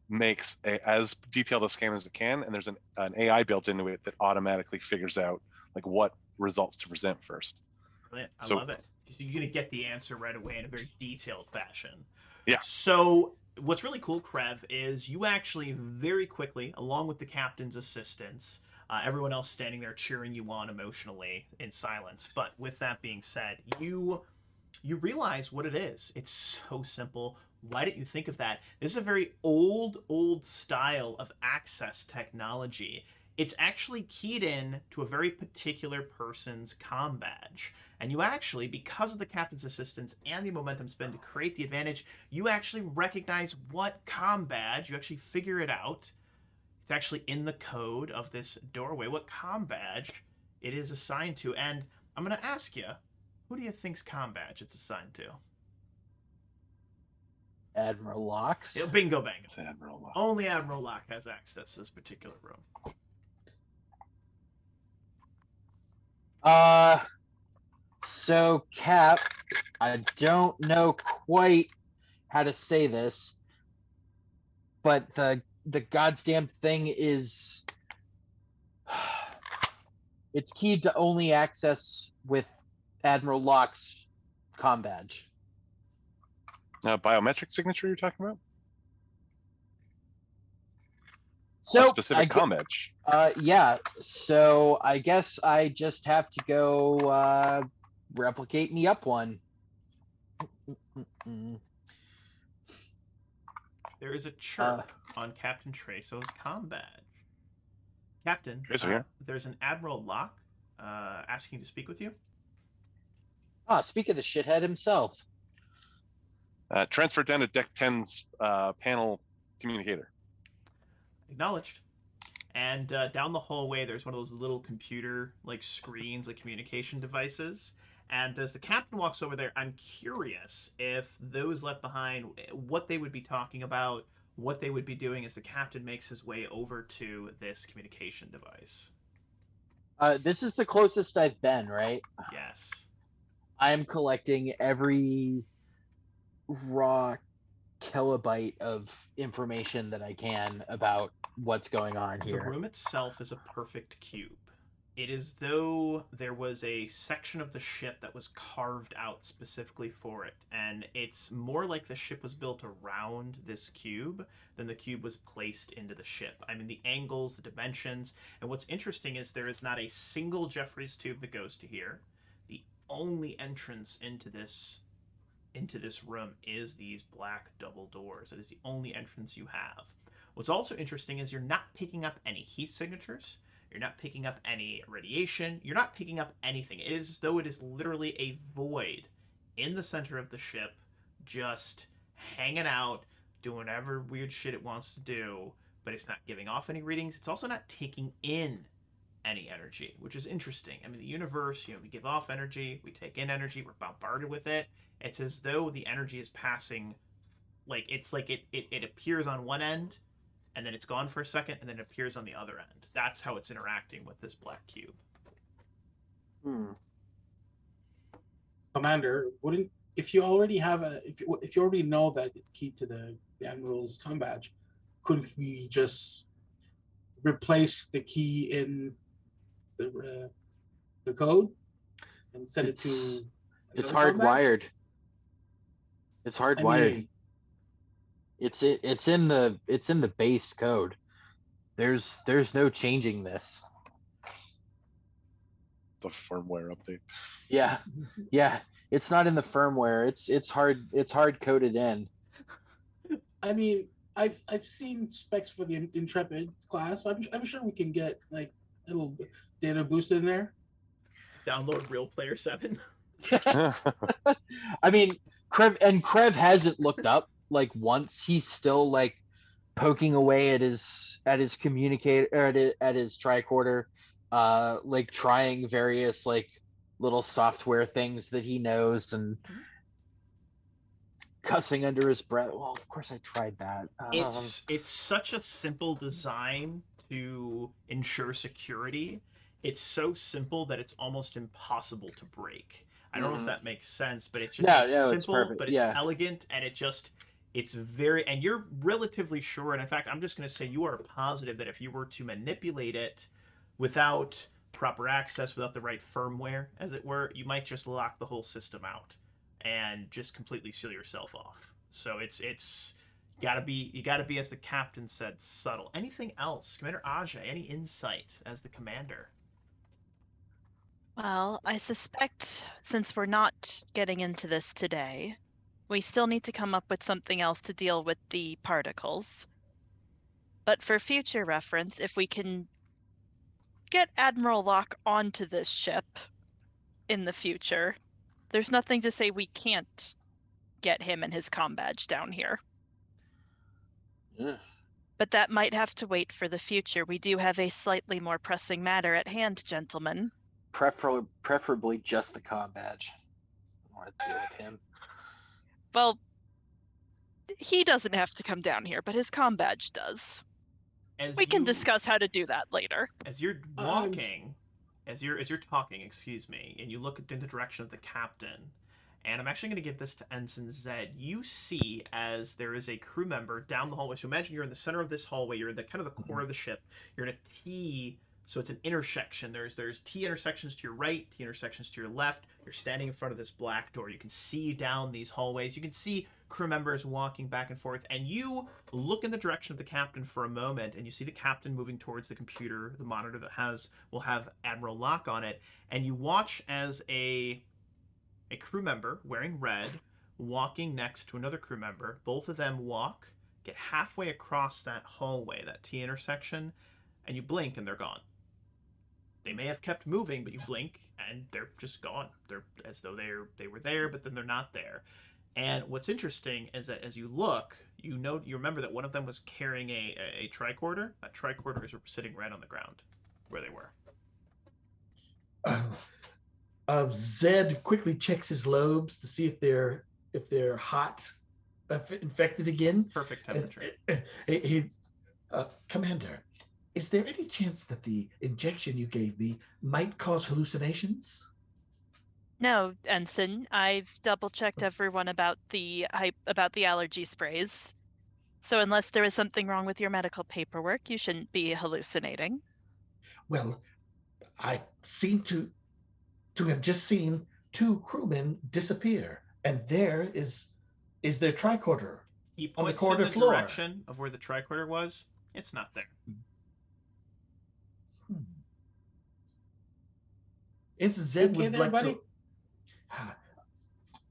makes as detailed a scan as it can, and there's an AI built into it that automatically figures out like what results to present first. Brilliant. I So- love it. So you're going to get the answer right away in a very detailed fashion. Yeah. So what's really cool, Krev, is you actually very quickly, along with the captain's assistants, everyone else standing there cheering you on emotionally in silence. But with that being said, you realize what it is. It's so simple. Why didn't you think of that? This is a very old style of access technology. It's actually keyed in to a very particular person's comm badge. And you actually, because of the captain's assistance and the momentum spend to create the advantage, you actually recognize what comm badge, you actually figure it out. It's actually in the code of this doorway, what comm badge it is assigned to. And I'm going to ask you, who do you think's comm badge it's assigned to? Admiral Locks. Bingo bango. It's Admiral Locke. Only Admiral Locke has access to this particular room. So Cap, I don't know quite how to say this, but the goddamn thing is it's keyed to only access with Admiral Locke's comm badge. Biometric signature you're talking about? So a specific comm badge. yeah. So I guess I just have to go replicate me up one. There is a chirp on Captain Treso's comm badge. Captain, Treso here. There's an Admiral Locke asking to speak with you. Speak of the shithead himself. Transfer down to Deck 10's panel communicator. Acknowledged. And down the hallway, there's one of those little computer like screens, like communication devices. And as the captain walks over there, I'm curious if those left behind, what they would be talking about, what they would be doing is the captain makes his way over to this communication device. This is the closest I've been, right? Yes. I'm collecting every raw kilobyte of information that I can about what's going on The here. room itself is a perfect cube. It is though there was a section of the ship that was carved out specifically for it, and it's more like the ship was built around this cube than the cube was placed into the ship. I mean, the angles, the dimensions, and what's interesting is there is not a single Jeffries tube that goes to here. The only entrance into this room is these black double doors. It is the only entrance you have. What's also interesting is you're not picking up any heat signatures. You're not picking up any radiation. You're not picking up anything. It is as though it is literally a void in the center of the ship, just hanging out, doing whatever weird shit it wants to do, but it's not giving off any readings. It's also not taking in any energy, which is interesting. I mean, the universe, we give off energy, we take in energy, we're bombarded with it. It's as though the energy is passing, like it appears on one end, and then it's gone for a second, and then it appears on the other end. That's how it's interacting with this black cube. Commander, wouldn't if you already have if you already know that it's key to the Admiral's comm badge, couldn't we just replace the key in the code and set it to It's another comm badge? hardwired. It's hardwired. I mean, It's in the base code. There's no changing this. The firmware update. Yeah. It's not in the firmware. It's hard coded in. I mean, I've seen specs for the Intrepid class. I'm sure we can get like a little data boost in there. Download Real Player 7. I mean, Krev hasn't looked up like once. He's still like poking away at his communicator or at his tricorder, like trying various like little software things that he knows and cussing under his breath. Well, of course I tried that. It's such a simple design to ensure security. It's so simple that it's almost impossible to break. I don't know if that makes sense, but it's just simple, perfect. but it's elegant, and it's very, and you're relatively sure, and in fact, I'm just going to say you are positive that if you were to manipulate it without proper access, without the right firmware, as it were, you might just lock the whole system out and just completely seal yourself off. So it's you gotta be, as the captain said, subtle. Anything else, Commander Ajay? Any insight as the commander? Well, I suspect since we're not getting into this today, we still need to come up with something else to deal with the particles. But for future reference, if we can get Admiral Locke onto this ship in the future, there's nothing to say we can't get him and his comm badge down here. Yeah. But that might have to wait for the future. We do have a slightly more pressing matter at hand, gentlemen. Preferably just the comm badge. I want to deal with him. Well, he doesn't have to come down here, but his comm badge does. We can discuss how to do that later. As you're walking, as you're talking, excuse me, and you look in the direction of the captain, and I'm actually going to give this to Ensign Zed. You see as there is a crew member down the hallway. So imagine you're in the center of this hallway. You're in the kind of the core of the ship. You're in a T. So it's an intersection. There's T intersections to your right, T intersections to your left. You're standing in front of this black door. You can see down these hallways. You can see crew members walking back and forth. And you look in the direction of the captain for a moment, and you see the captain moving towards the computer, the monitor that will have Admiral Locke on it. And you watch as a crew member wearing red walking next to another crew member. Both of them walk, get halfway across that hallway, that T intersection, and you blink and they're gone. They may have kept moving, but you blink and they're just gone. They're as though they were there, but then they're not there. And what's interesting is that as you look, you remember that one of them was carrying a tricorder. That tricorder is sitting right on the ground where they were. Zed quickly checks his lobes to see if they're hot infected again. Perfect temperature. Commander, is there any chance that the injection you gave me might cause hallucinations? No, Ensign. I've double checked everyone about the allergy sprays. So unless there is something wrong with your medical paperwork, you shouldn't be hallucinating. Well, I seem to have just seen 2 crewmen disappear, and there is their tricorder He on the points in corridor the floor. direction of where the tricorder was. It's not there. Ensign Zed Okay would there, like buddy? to.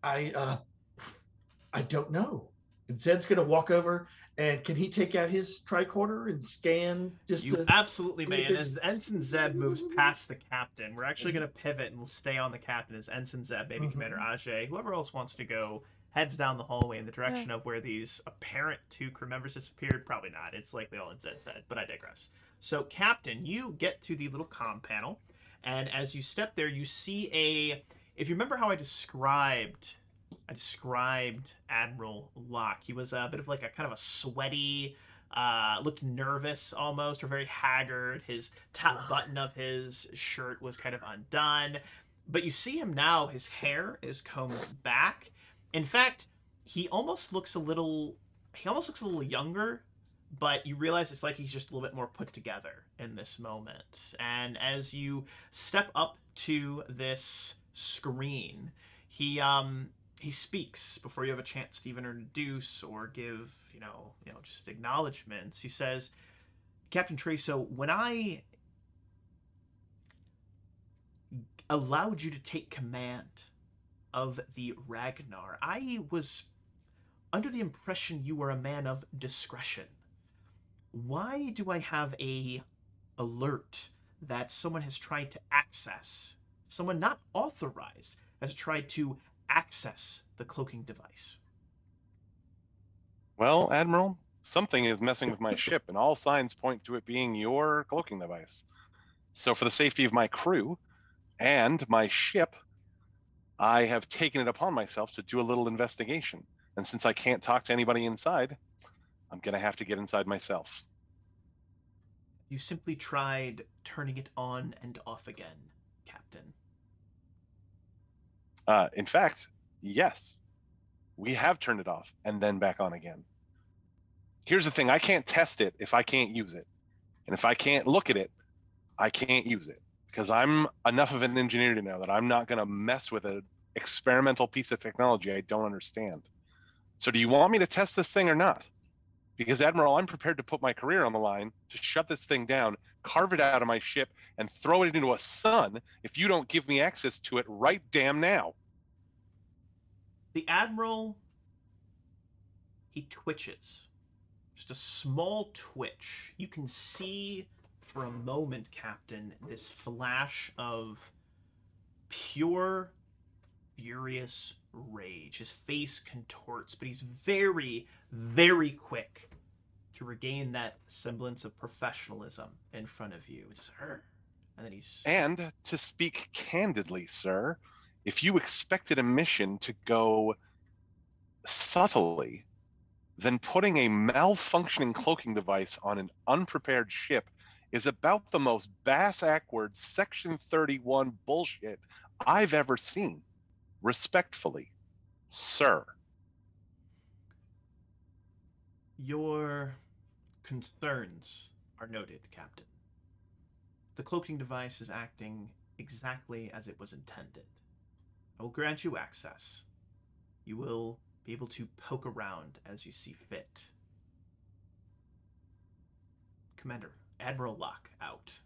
I don't know. And Zed's gonna walk over, and can he take out his tricorder and scan just You to absolutely see may. if And there's- as Ensign Zeb moves past the captain, we're actually going to pivot and we'll stay on the captain as Ensign Zeb, maybe Commander Ajay, whoever else wants to go, heads down the hallway in the direction of where these apparent 2 crew members disappeared. Probably not. It's likely all in Zed's head, but I digress. So, Captain, you get to the little comm panel, and as you step there, you see a. If you remember how I described Admiral Locke, he was a bit of like a kind of a sweaty, looked nervous almost, or very haggard. His top button of his shirt was kind of undone. But you see him now, his hair is combed back. In fact, he almost looks a little younger, but you realize it's like he's just a little bit more put together in this moment. And as you step up to this screen, he speaks before you have a chance to even introduce or give, just acknowledgments. He says, Captain Treso, when I allowed you to take command of the Ragnar, I was under the impression you were a man of discretion. Why do I have a alert that someone has tried to access, someone not authorized has tried to access the cloaking device? Well, Admiral, something is messing with my ship, and all signs point to it being your cloaking device. So for the safety of my crew and my ship, I have taken it upon myself to do a little investigation. And since I can't talk to anybody inside, I'm going to have to get inside myself. You simply tried turning it on and off again, Captain. In fact, yes. We have turned it off and then back on again. Here's the thing, I can't test it if I can't use it. And if I can't look at it, I can't use it. Because I'm enough of an engineer to know that I'm not going to mess with an experimental piece of technology I don't understand. So do you want me to test this thing or not? Because, Admiral, I'm prepared to put my career on the line to shut this thing down, carve it out of my ship, and throw it into a sun if you don't give me access to it right damn now. The Admiral, he twitches. Just a small twitch. You can see for a moment, Captain, this flash of pure, furious rage. His face contorts, but he's very, very quick to regain that semblance of professionalism in front of you. It's just her. And then he's... And to speak candidly, sir, if you expected a mission to go subtly, then putting a malfunctioning cloaking device on an unprepared ship is about the most bass-backward Section 31 bullshit I've ever seen. Respectfully, sir. Your concerns are noted, Captain. The cloaking device is acting exactly as it was intended. I will grant you access. You will be able to poke around as you see fit. Commander, Admiral Locke out.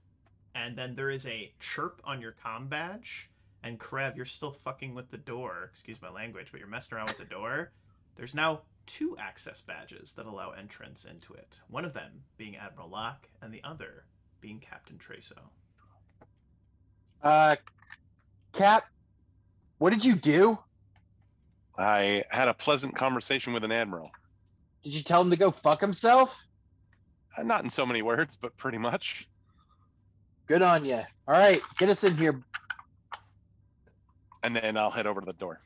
And then there is a chirp on your comm badge. And Krev, you're still fucking with the door. Excuse my language, but you're messing around with the door. There's now 2 access badges that allow entrance into it. One of them being Admiral Locke, and the other being Captain Treso. Cap, what did you do? I had a pleasant conversation with an admiral. Did you tell him to go fuck himself? Not in so many words, but pretty much. Good on you. All right, get us in here. And then I'll head over to the door.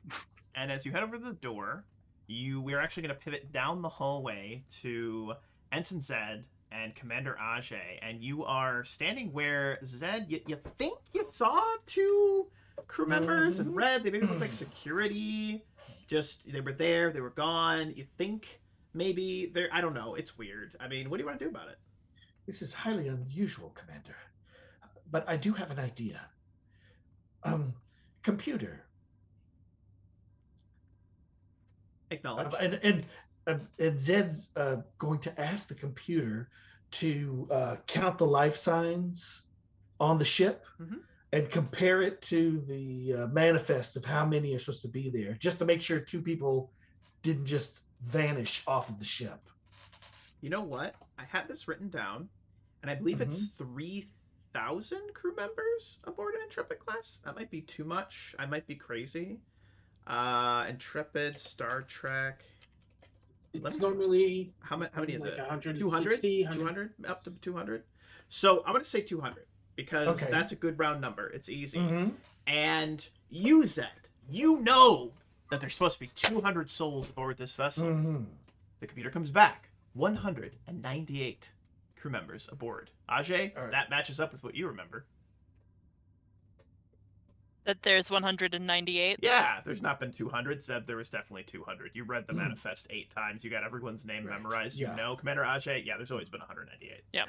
And as you head over to the door, we're actually going to pivot down the hallway to Ensign Zed and Commander Ajay, and you are standing where Zed, you think you saw two crew members in red. They maybe look like security. Just they were there, they were gone. You think maybe they're, I don't know. It's weird. I mean, what do you want to do about it? This is highly unusual, Commander. But I do have an idea. Computer. Acknowledged. And Zed's going to ask the computer to count the life signs on the ship and compare it to the manifest of how many are supposed to be there, just to make sure two people didn't just vanish off of the ship. You know what? I had this written down, and I believe it's 3,000 crew members aboard an Intrepid class. That might be too much. I might be crazy. Intrepid, Star Trek. It's normally how many is like it? 160, 200, up to 200. So I'm gonna say 200 because that's a good round number. It's easy. And you, Zed, you know that there's supposed to be 200 souls aboard this vessel. The computer comes back. 198 crew members aboard. Ajay, that matches up with what you remember. That there's 198. Yeah, there's not been 200. Zeb, there was definitely 200. You read the manifest 8 times. You got everyone's name memorized. You know Commander Ajay. Yeah, there's always been 198. Yeah.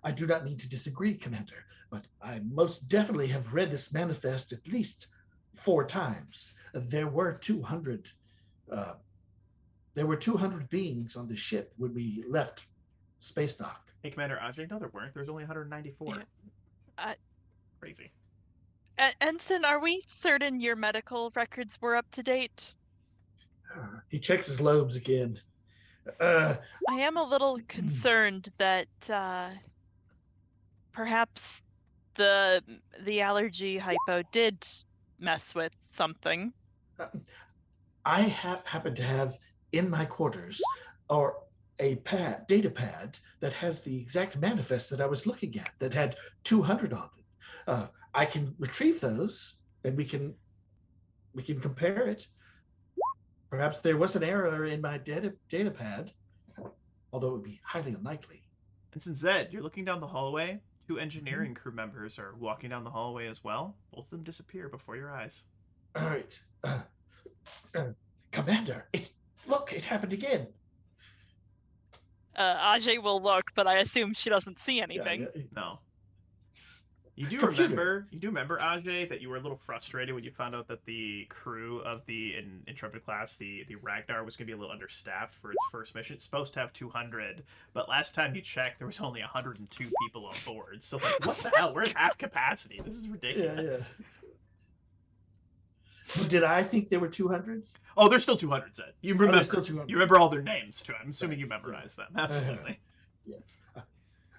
I do not need to disagree, Commander, but I most definitely have read this manifest at least 4 times. There were 200. There were 200 beings on the ship when we left space dock. Hey, Commander Ajay, no, there weren't. There's only 194. Yeah. Crazy. Ensign, are we certain your medical records were up to date? He checks his lobes again. I am a little concerned that perhaps the allergy hypo did mess with something. I happen to have in my quarters or a data pad that has the exact manifest that I was looking at that had 200 on it. I can retrieve those and we can compare it. Perhaps there was an error in my data pad, although it would be highly unlikely. And since Zed, you're looking down the hallway, 2 engineering crew members are walking down the hallway as well. Both of them disappear before your eyes. All right. Commander, look, it happened again. Ajay will look, but I assume she doesn't see anything. No. You do remember, Ajay, that you were a little frustrated when you found out that the crew of the Intrepid class, the Ragnar, was going to be a little understaffed for its first mission. It's supposed to have 200, but last time you checked, there was only 102 people on board. So, like, what the hell? We're at half capacity. This is ridiculous. But did I think there were 200s? Oh, there's still 200, Zed. You remember, still 200. You remember all their names, too. I'm assuming you memorized them. Absolutely.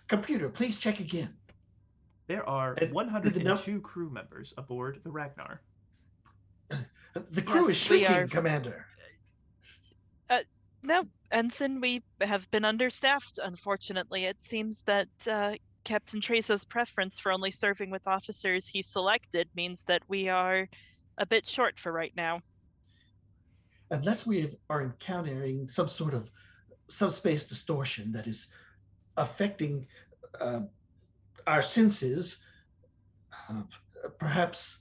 Computer, please check again. There are 102 crew members aboard the Ragnar. The crew is shrinking, Commander. No, Ensign, we have been understaffed, unfortunately. It seems that Captain Trezo's preference for only serving with officers he selected means that we are a bit short for right now. Unless we are encountering some sort of subspace distortion that is affecting our senses, perhaps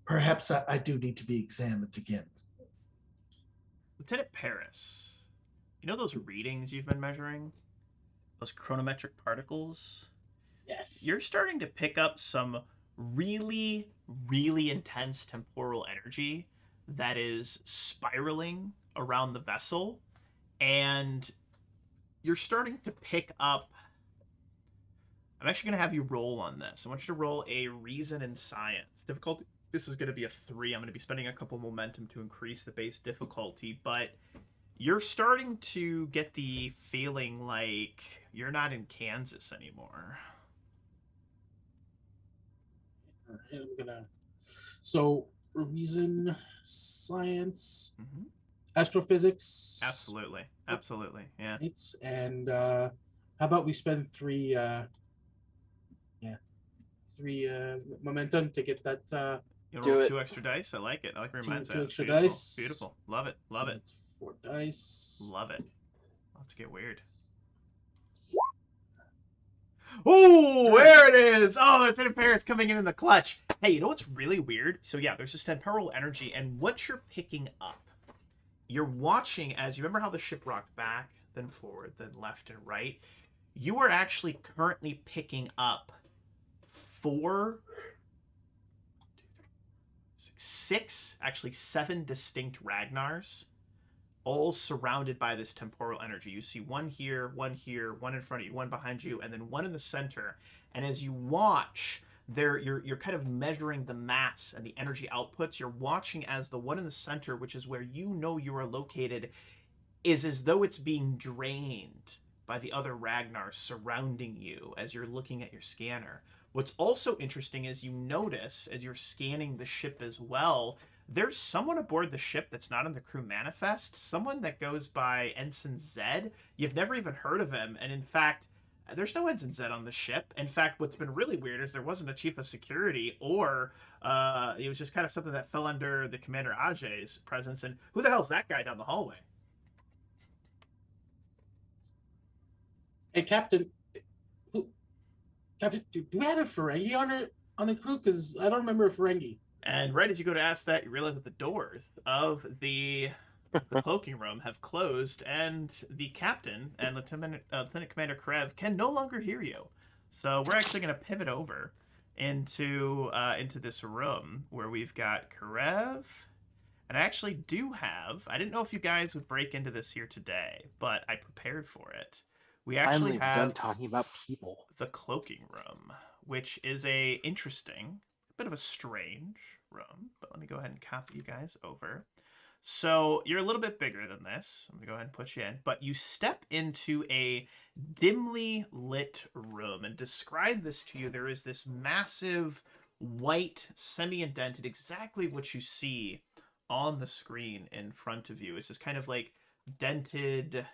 I do need to be examined again. Lieutenant Paris, you know those readings you've been measuring? Those chronometric particles? Yes. You're starting to pick up some really, really intense temporal energy that is spiraling around the vessel, and you're starting to pick up. I'm actually going to have you roll on this. I want you to roll a reason and science. Difficulty, this is going to be a 3. I'm going to be spending a couple momentum to increase the base difficulty, but you're starting to get the feeling like you're not in Kansas anymore. I'm gonna. So reason, science, astrophysics. Absolutely, yeah. It's and how about we spend 3 momentum to get that You Do roll it. 2 extra dice. I like it. I like where your mind's Two at. extra Beautiful. dice. Beautiful. Love it. Love So it. that's 4 dice. Love it. Let's get weird. Oh, there it is. Oh, Lieutenant Parrot's coming in the clutch. Hey, you know what's really weird? So yeah, there's this temporal energy, and what you're picking up, you're watching as you remember how the ship rocked back, then forward, then left and right. You are actually currently picking up 7 distinct Ragnars, all surrounded by this temporal energy. You see one here, one in front of you, one behind you, and then one in the center. And as you watch, you're kind of measuring the mass and the energy outputs. You're watching as the one in the center, which is where you know you are located, is as though it's being drained by the other Ragnars surrounding you as you're looking at your scanner. What's also interesting is you notice as you're scanning the ship as well, there's someone aboard the ship that's not in the crew manifest, someone that goes by Ensign Zed. You've never even heard of him, and in fact, there's no Ensign Zed on the ship. In fact, what's been really weird is there wasn't a chief of security, or it was just kind of something that fell under the Commander Ajay's presence, and who the hell's that guy down the hallway? Hey, Captain. Captain, do we have a Ferengi on the crew? Because I don't remember a Ferengi. And right as you go to ask that, you realize that the doors of the cloaking room have closed, and the captain and Lieutenant Commander Karev can no longer hear you. So we're actually going to pivot over into this room where we've got Karev. And I actually do have, I didn't know if you guys would break into this here today, but I prepared for it. We actually Finally have done talking about people. the cloaking room, which is a interesting, bit of a strange room, but let me go ahead and copy you guys over. So you're a little bit bigger than this. I'm gonna go ahead and put you in, but you step into a dimly lit room, and describe this to you. There is this massive white, semi-indented, exactly what you see on the screen in front of you. It's just kind of like dented,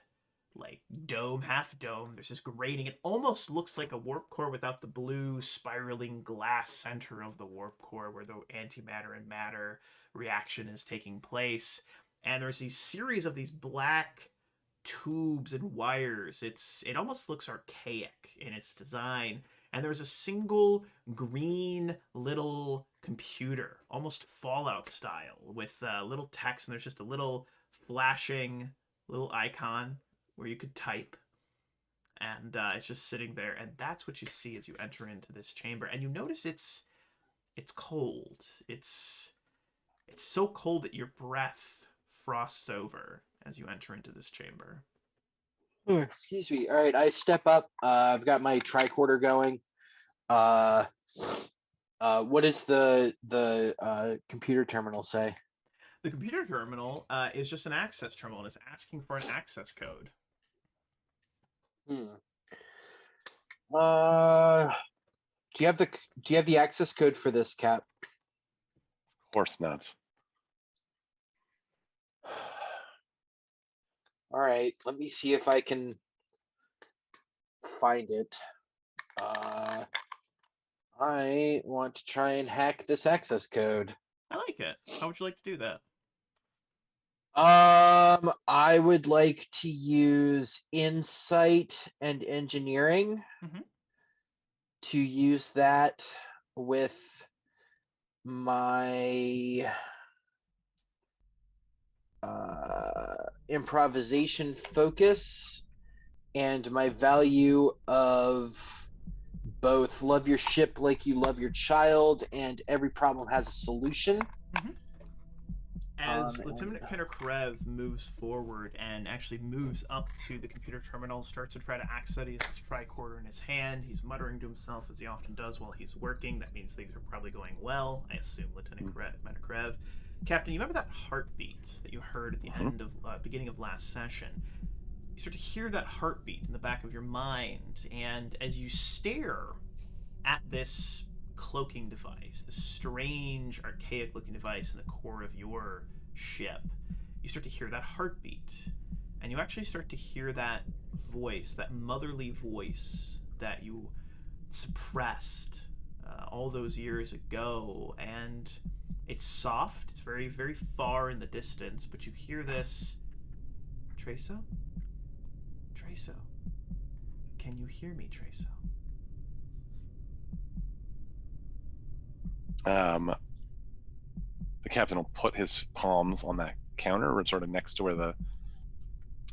like dome, half dome. There's this grating. It almost looks like a warp core without the blue spiraling glass center of the warp core where the antimatter and matter reaction is taking place. And there's these series of these black tubes and wires. It almost looks archaic in its design. And there's a single green little computer, almost Fallout style, with little text, and there's just a little flashing little icon where you could type, and it's just sitting there, and that's what you see as you enter into this chamber. And you notice it's cold. It's so cold that your breath frosts over as you enter into this chamber. Oh, excuse me. All right, I step up. I've got my tricorder going. What does the computer terminal say? The computer terminal is just an access terminal, and it's asking for an access code. Do you have the access code for this, Cap? Of course not. All right, let me see if I can find it. I want to try and hack this access code. I like it. How would you like to do that? I would like to use insight and engineering to use that with my improvisation focus and my value of both love your ship like you love your child and every problem has a solution. As Lieutenant Commander Karev moves forward and actually moves up to the computer terminal, starts to try to access it, he has his tricorder in his hand. He's muttering to himself as he often does while he's working. That means things are probably going well, I assume, Lieutenant Commander Karev. Captain, you remember that heartbeat that you heard at the end of beginning of last session? You start to hear that heartbeat in the back of your mind, and as you stare at this cloaking device, this strange, archaic-looking device in the core of your ship, you start to hear that heartbeat, and you actually start to hear that voice, that motherly voice that you suppressed all those years ago, and it's soft. It's very, very far in the distance, but you hear this. Treso? Treso? Can you hear me, Treso? The captain will put his palms on that counter, or sort of next to where the,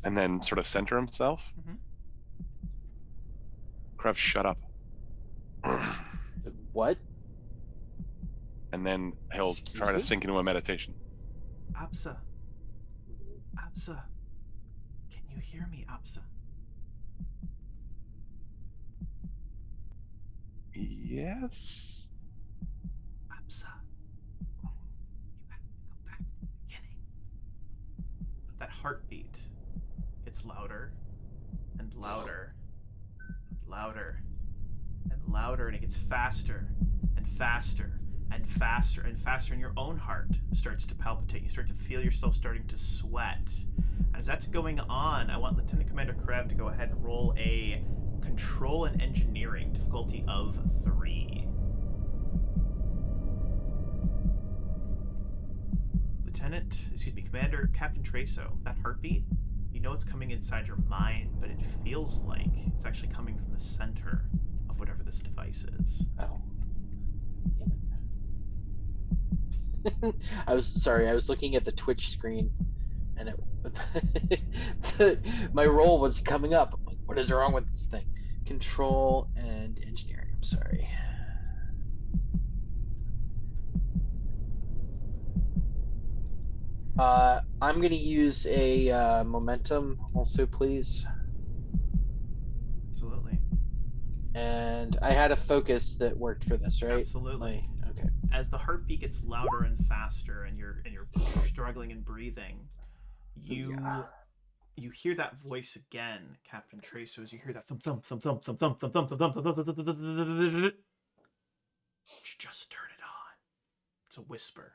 and then sort of center himself. Mhm. Krev, shut up. What? And then he'll Excuse try to me? sink into a meditation. Absa. Absa. Can you hear me, Absa? Yes. Absa. You have to go back to the beginning. That heartbeat gets louder and louder, louder and louder, and it gets faster and faster and faster and faster, and your own heart starts to palpitate. You start to feel yourself starting to sweat. As that's going on, I want Lieutenant Commander Krev to go ahead and roll a control and engineering difficulty of 3. Commander Captain Treso, that heartbeat, you know it's coming inside your mind, but it feels like it's actually coming from the center of whatever this device is. Oh. Damn it. I was looking at the Twitch screen and my roll was coming up. I'm like, what is wrong with this thing? Control and engineering. I'm sorry. I'm gonna use a momentum also, please. Absolutely. And I had a focus that worked for this, right? Absolutely. Okay. As the heartbeat gets louder and faster, and you're struggling and breathing, you hear that voice again, Captain Treso, as you hear that thump thump thump thump thump thump thump thump thump thump thump thump thump thump. Just turn it on. It's a whisper.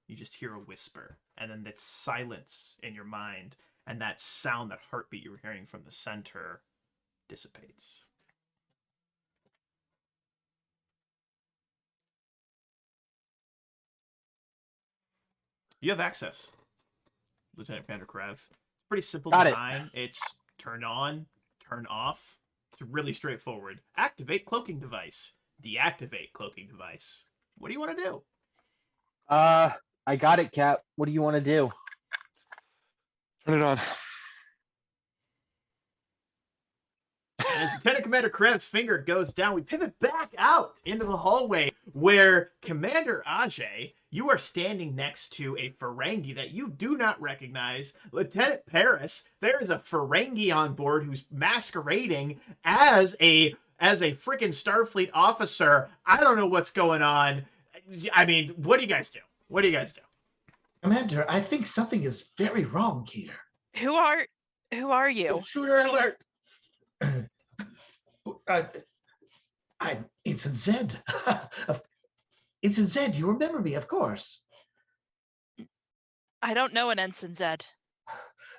You just hear a whisper, and then that silence in your mind, and that sound, that heartbeat you were hearing from the center, dissipates. You have access, Lieutenant Commander Krev. Pretty simple design. It's turn on, turn off. It's really straightforward. Activate cloaking device. Deactivate cloaking device. What do you want to do? I got it, Cap. What do you want to do? Turn it on. As Lieutenant Commander Krev's finger goes down, we pivot back out into the hallway where Commander Ajay, you are standing next to a Ferengi that you do not recognize. Lieutenant Paris, there is a Ferengi on board who's masquerading as a freaking Starfleet officer. I don't know what's going on. I mean, what do you guys do? What do you guys do? Commander, I think something is very wrong here. Who are you? Shooter alert! I'm Ensign Zed. Ensign Zed, you remember me, of course. I don't know an Ensign Zed.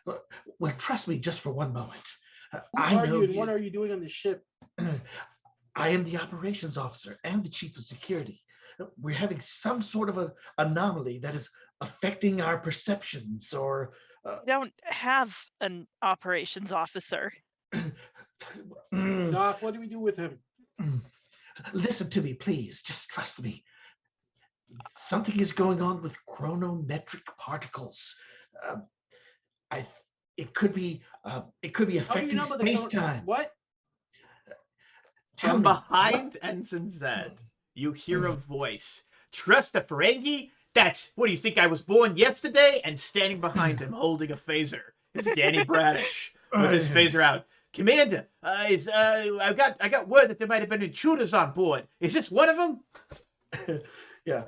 Well, trust me just for one moment. Who are you and what are you doing on this ship? I am the operations officer and the chief of security. We're having some sort of an anomaly that is affecting our perceptions, or... We don't have an operations officer. Doc, what do we do with him? Listen to me, please. Just trust me. Something is going on with chronometric particles. It could be affecting space-time. What? From behind Ensign Zed, you hear a voice. Trust the Ferengi? That's, what do you think, I was born yesterday? And standing behind him, holding a phaser, is Danny Bradish with his phaser out. Commander, I got word that there might have been intruders on board. Is this one of them? Yeah.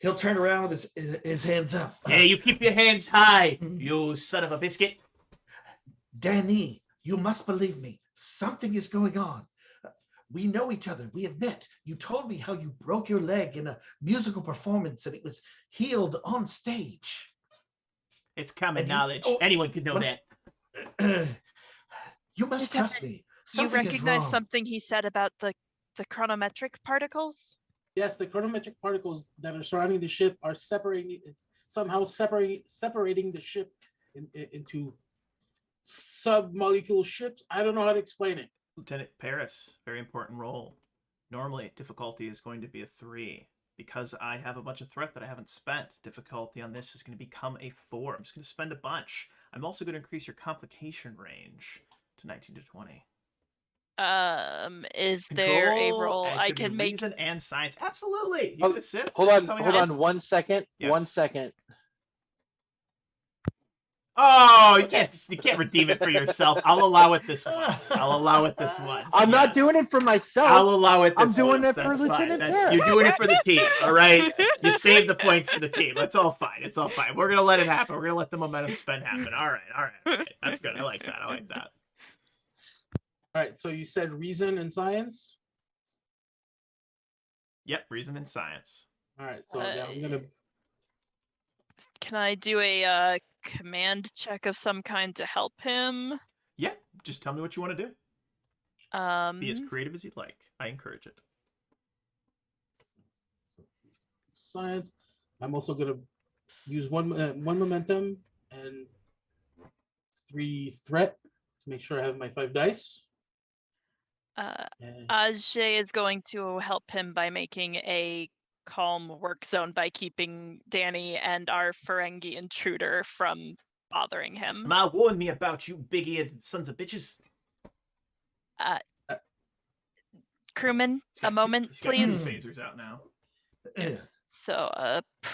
He'll turn around with his hands up. Hey, you keep your hands high, you son of a biscuit. Danny, you must believe me. Something is going on. We know each other. We have met. You told me how you broke your leg in a musical performance and it was healed on stage. It's common knowledge. Anyone could know that. You must trust me. You recognize something he said about the The chronometric particles? Yes, the chronometric particles that are surrounding the ship are separating the ship into sub-molecule ships. I don't know how to explain it. Lieutenant Paris, very important role. Normally, difficulty is going to be a 3. Because I have a bunch of threat that I haven't spent, difficulty on this is going to become a 4. I'm just going to spend a bunch. I'm also going to increase your complication range to 19 to 20. Is there a Control, role and it's I gonna be can make? reason and science? Absolutely. You Oh, can assist. Hold Just on, tell me hold how. on 1 second. Yes. 1 second. Oh, you can't redeem it for yourself. I'll allow it this once. I'll allow it this once. I'm not Yes. doing it for myself. I'll allow it I'm this doing once. it for That's fine. Lieutenant That's, Paris. you're doing it for the team, all right? You save the points for the team. It's all fine. It's all fine. We're gonna let it happen. We're gonna let the momentum spend happen. All right. That's good. I like that. All right, so you said reason and science. Yep, reason and science. All right, so yeah, I'm gonna. Can I do a command check of some kind to help him? Yeah, just tell me what you want to do. Be as creative as you'd like. I encourage it. Science. I'm also gonna use one momentum and 3 threat to make sure I have my 5 dice. And Ajay is going to help him by making a calm work zone by keeping Danny and our Ferengi intruder from bothering him. Ma warned me about you big-eared sons of bitches. Crewman, a moment, He's got 2 please. phasers out now. Yes. So,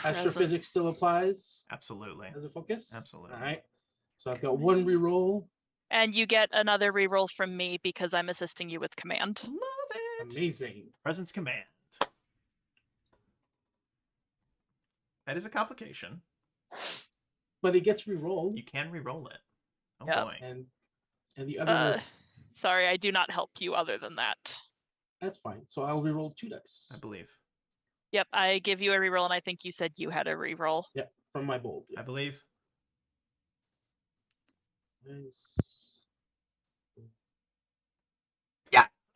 astrophysics still applies Absolutely. as a focus. Absolutely. All right. So I've got 1 reroll. And you get another reroll from me because I'm assisting you with command. Love it. Amazing. Presence command. That is a complication. But it gets rerolled. You can re-roll it. Oh Yep. boy. And the other Sorry, I do not help you other than that. that's fine. So I'll reroll 2 dice. I believe. Yep, I give you a reroll, and I think you said you had a reroll. Yeah, from my bold. I Yeah. believe. Nice.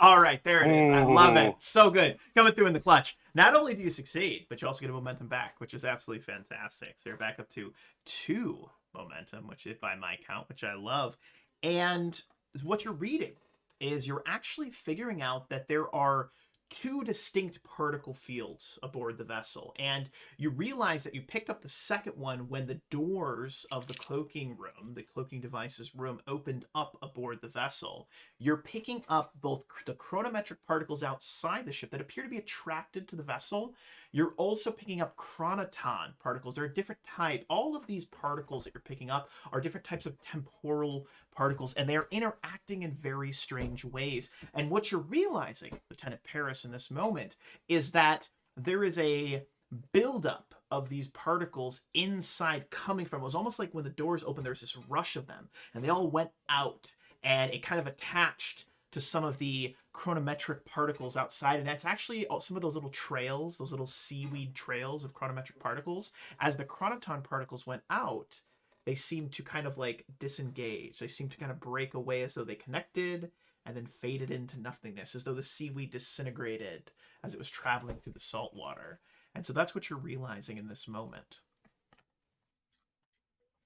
All right, there it is. I love it. So good. Coming through in the clutch. Not only do you succeed, but you also get a momentum back, which is absolutely fantastic. So you're back up to 2 momentum, which is by my count, which I love. And what you're reading is you're actually figuring out that there are 2 distinct particle fields aboard the vessel. And you realize that you picked up the second one when the doors of the cloaking room, the cloaking devices room, opened up aboard the vessel. You're picking up both the chronometric particles outside the ship that appear to be attracted to the vessel. You're also picking up chronoton particles. They're a different type. All of these particles that you're picking up are different types of temporal particles, and they're interacting in very strange ways. And what you're realizing, Lieutenant Paris, in this moment, is that there is a buildup of these particles inside coming from. It was almost like when the doors opened, there was this rush of them, and they all went out, and it kind of attached to some of the chronometric particles outside. And that's actually some of those little trails, those little seaweed trails of chronometric particles. As the chronoton particles went out, they seemed to kind of like disengage. They seemed to kind of break away as though they connected and then faded into nothingness, as though the seaweed disintegrated as it was traveling through the salt water. And so that's what you're realizing in this moment.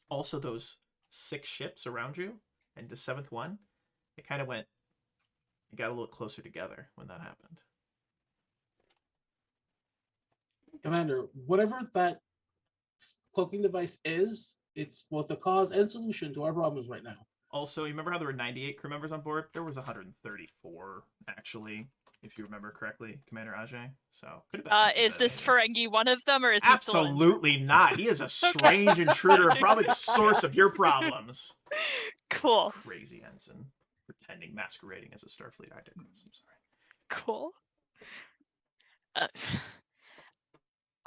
Also, those 6 ships around you and the 7th one, it kind of went, it got a little closer together when that happened. Commander, whatever that cloaking device is, it's both the cause and solution to our problems right now. Also, you remember how there were 98 crew members on board? There was 134, actually, if you remember correctly, Commander Ajay. So, could have been Is this Ferengi one of them, or is he still in? Absolutely not. He is a strange intruder and probably the source of your problems. Cool. Crazy ensign. Pretending, masquerading as a Starfleet. I digress. I'm sorry. Cool.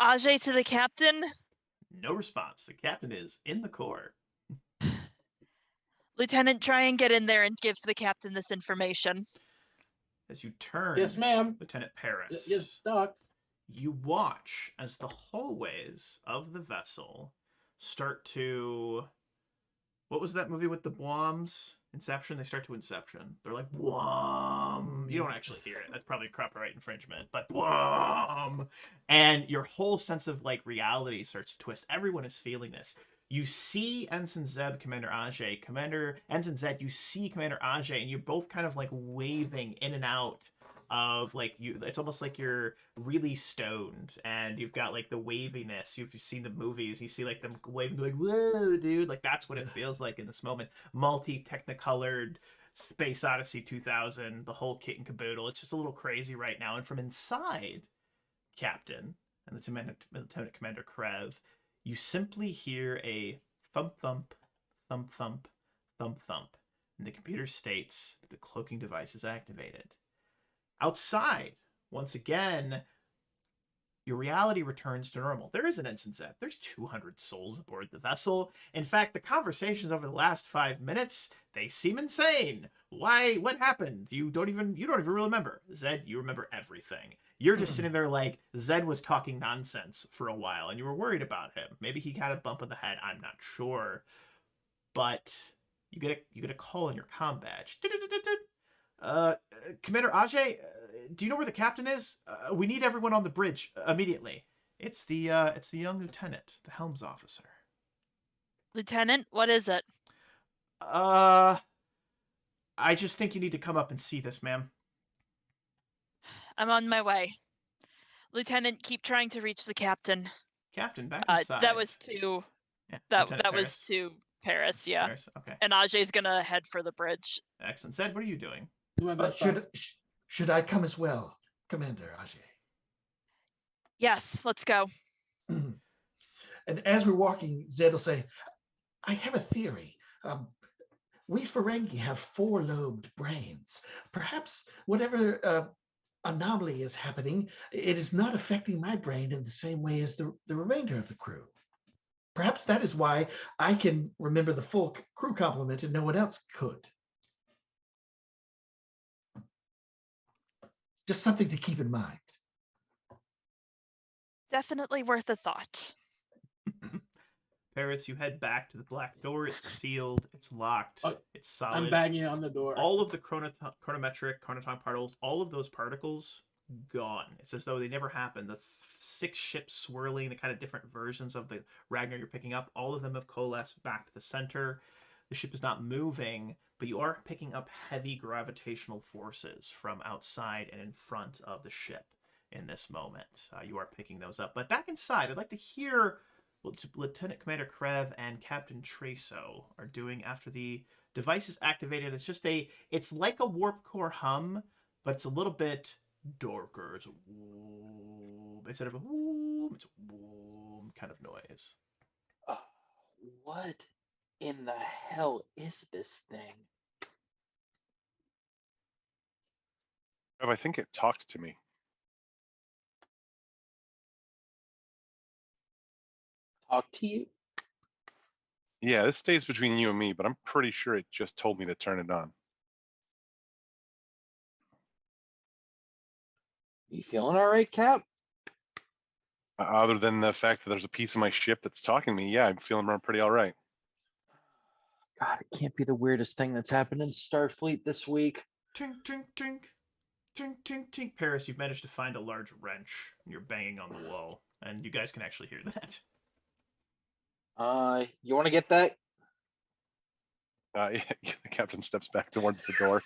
Ajay to the captain. No response. The captain is in the core. Lieutenant, try and get in there and give the captain this information. As you turn, Yes, ma'am. Lieutenant Paris, Yes, Doc. you watch as the hallways of the vessel start to... What was that movie with the bombs? Inception, they start to Inception. They're like, "Wham!" You don't actually hear it. That's probably copyright infringement, but "Wham!" And your whole sense of like reality starts to twist. Everyone is feeling this. You see Ensign Zeb, Commander Ajay, Commander Ensign Zed. You see Commander Ajay, and you're both kind of like waving in and out of like you. It's almost like you're really stoned, and you've got like the waviness. You've seen the movies. You see like them waving, like "Whoa, dude!" Like that's what it feels like in this moment. Multi-technicolored Space Odyssey 2000, the whole kit and caboodle. It's just a little crazy right now. And from inside, Captain and Lieutenant Commander Krev, you simply hear a thump thump, thump thump, thump thump, and the computer states that the cloaking device is activated. Outside, once again, your reality returns to normal. There is an Ensign Zeb. There's 200 souls aboard the vessel. In fact, the conversations over the last 5 minutes, they seem insane. Why? What happened? You don't even really remember. Zed, you remember everything. You're just sitting there like, Zed was talking nonsense for a while, and you were worried about him. Maybe he got a bump on the head. I'm not sure. But you get a call on your comm badge. Commander Ajay, do you know where the captain is? We need everyone on the bridge immediately. It's the young lieutenant, the helms officer. Lieutenant, what is it? I just think you need to come up and see this, ma'am. I'm on my way. Lieutenant, keep trying to reach the captain. Captain, back inside. That was to yeah, that was to Paris, yeah. Paris, okay. And Ajay's gonna head for the bridge. Excellent. Zed, what are you doing? Do my best. Should I come as well, Commander Ajay? Yes, let's go. And as we're walking, Zed will say, I have a theory. We Ferengi have 4-lobed brains. Perhaps whatever anomaly is happening, it is not affecting my brain in the same way as the remainder of the crew. Perhaps that is why I can remember the full crew complement and no one else could. Just something to keep in mind. Definitely worth a thought. Paris, you head back to the black door. It's sealed. It's locked. It's solid. I'm banging on the door. All of the chronometric, chronoton particles, all of those particles, gone. It's as though they never happened. The 6 ships swirling, the kind of different versions of the Ragnar you're picking up, all of them have coalesced back to the center. The ship is not moving, but you are picking up heavy gravitational forces from outside and in front of the ship in this moment. You are picking those up. But back inside, I'd like to hear what Lieutenant Commander Krev and Captain Treso are doing after the device is activated. It's like a warp core hum, but it's a little bit darker. It's a whoom. Instead of a whoom, it's a whoom kind of noise. What in the hell is this thing? I think it talked to me. Talk to you? Yeah, this stays between you and me, but I'm pretty sure it just told me to turn it on. You feeling all right, Cap? Other than the fact that there's a piece of my ship that's talking to me, yeah, I'm feeling pretty all right. God, it can't be the weirdest thing that's happened in Starfleet this week. Tink, tink, tink. Tink, tink, tink. Paris, you've managed to find a large wrench. You're banging on the wall, and you guys can actually hear that. You want to get that? Yeah, the captain steps back towards the door.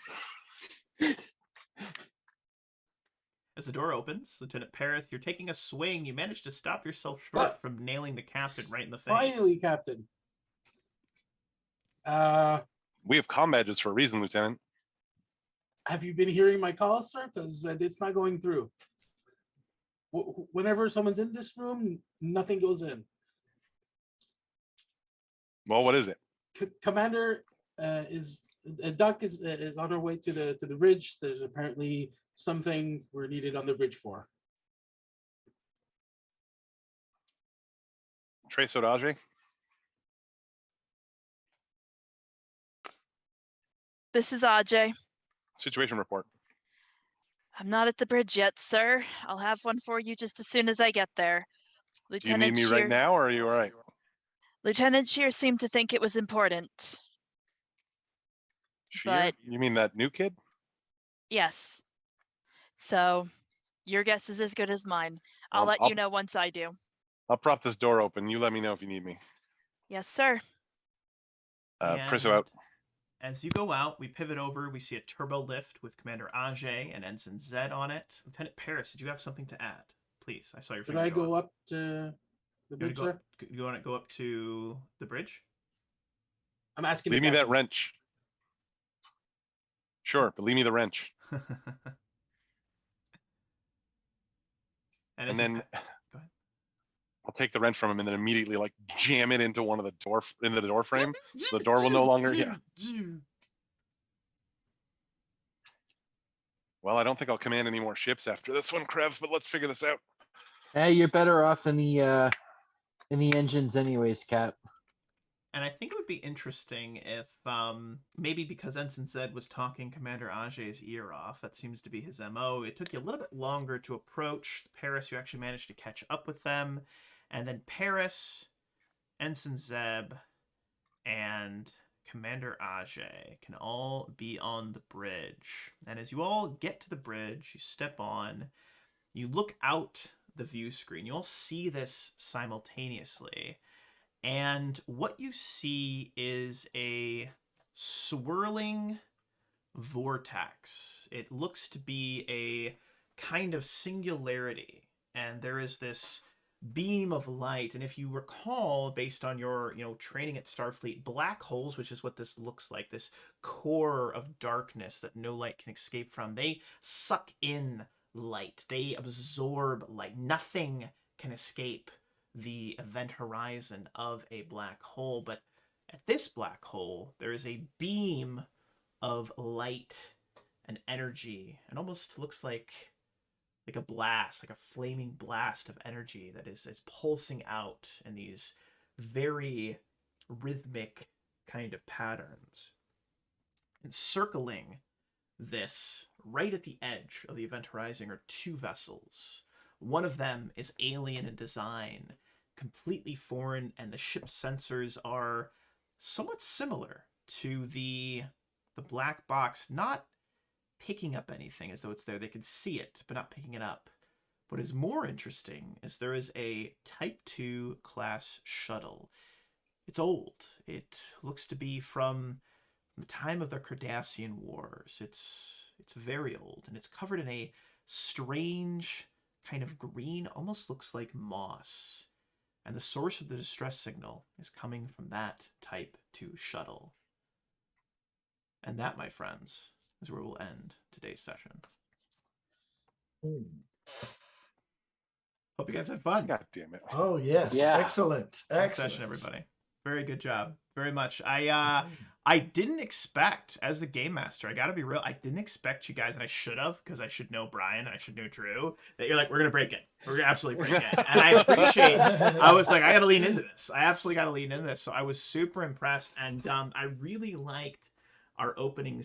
As the door opens, Lieutenant Paris, you're taking a swing. You manage to stop yourself short from nailing the captain right in the face. Finally, Captain. We have comm badges for a reason, Lieutenant. Have you been hearing my calls, sir? Because it's not going through. Whenever someone's in this room, nothing goes in. Well, what is it? Commander Duck is on her way to the bridge. There's apparently something we're needed on the bridge for. Trace Odaje? This is Ajay. Situation report. I'm not at the bridge yet, sir. I'll have one for you just as soon as I get there. Do you need me right now, or are you all right? Lieutenant Shear seemed to think it was important. Sheer? You mean that new kid? Yes. So your guess is as good as mine. I'll let you know once I do. I'll prop this door open. You let me know if you need me. Yes, sir. Priso out. As you go out, we pivot over. We see a turbo lift with Commander Ajay and Ensign Zed on it. Lieutenant Paris, did you have something to add? Please, I saw your finger. Should I go up to the bridge, sir? You want to go up to the bridge? I'm asking. Leave me that wrench. Sure, but leave me the wrench. and then go ahead. I'll take the wrench from him and then immediately like jam it into one of the door frame. The door will no longer. Yeah. Well, I don't think I'll command any more ships after this one, Krev. But let's figure this out. Hey, you're better off in the engines, anyways, Cap. And I think it would be interesting if maybe because Ensign Zed was talking Commander Ajay's ear off, that seems to be his MO. It took you a little bit longer to approach Paris. You actually managed to catch up with them. And then Paris, Ensign Zeb, and Commander Ajay can all be on the bridge. And as you all get to the bridge, you step on, you look out the view screen. You all see this simultaneously. And what you see is a swirling vortex. It looks to be a kind of singularity. And there is this beam of light. And if you recall, based on your training at Starfleet, black holes, which is what this looks like, this core of darkness that no light can escape from, they suck in light. They absorb light. Nothing can escape the event horizon of a black hole. But at this black hole, there is a beam of light and energy. It almost looks like a blast, like a flaming blast of energy that is pulsing out in these very rhythmic kind of patterns. And circling this, right at the edge of the event horizon, are two vessels. One of them is alien in design, completely foreign, and the ship's sensors are somewhat similar to the black box, not picking up anything as though it's there. They can see it, but not picking it up. What is more interesting is there is a Type 2 class shuttle. It's old. It looks to be from the time of the Cardassian Wars. It's very old, and it's covered in a strange kind of green, almost looks like moss. And the source of the distress signal is coming from that Type 2 shuttle. And that, my friends, is where we'll end today's session. Hope you guys had fun. God damn it. Oh, yes. Yeah. Excellent. Good Excellent. session, everybody. Very good job. Very much. I didn't expect, as the game master, I gotta be real, I didn't expect you guys, and I should have, because I should know Brian and I should know Drew, that you're like, we're gonna break it. We're gonna absolutely break it. And I appreciate, I was like, I gotta lean into this. I absolutely gotta lean into this. So I was super impressed, and I really liked our opening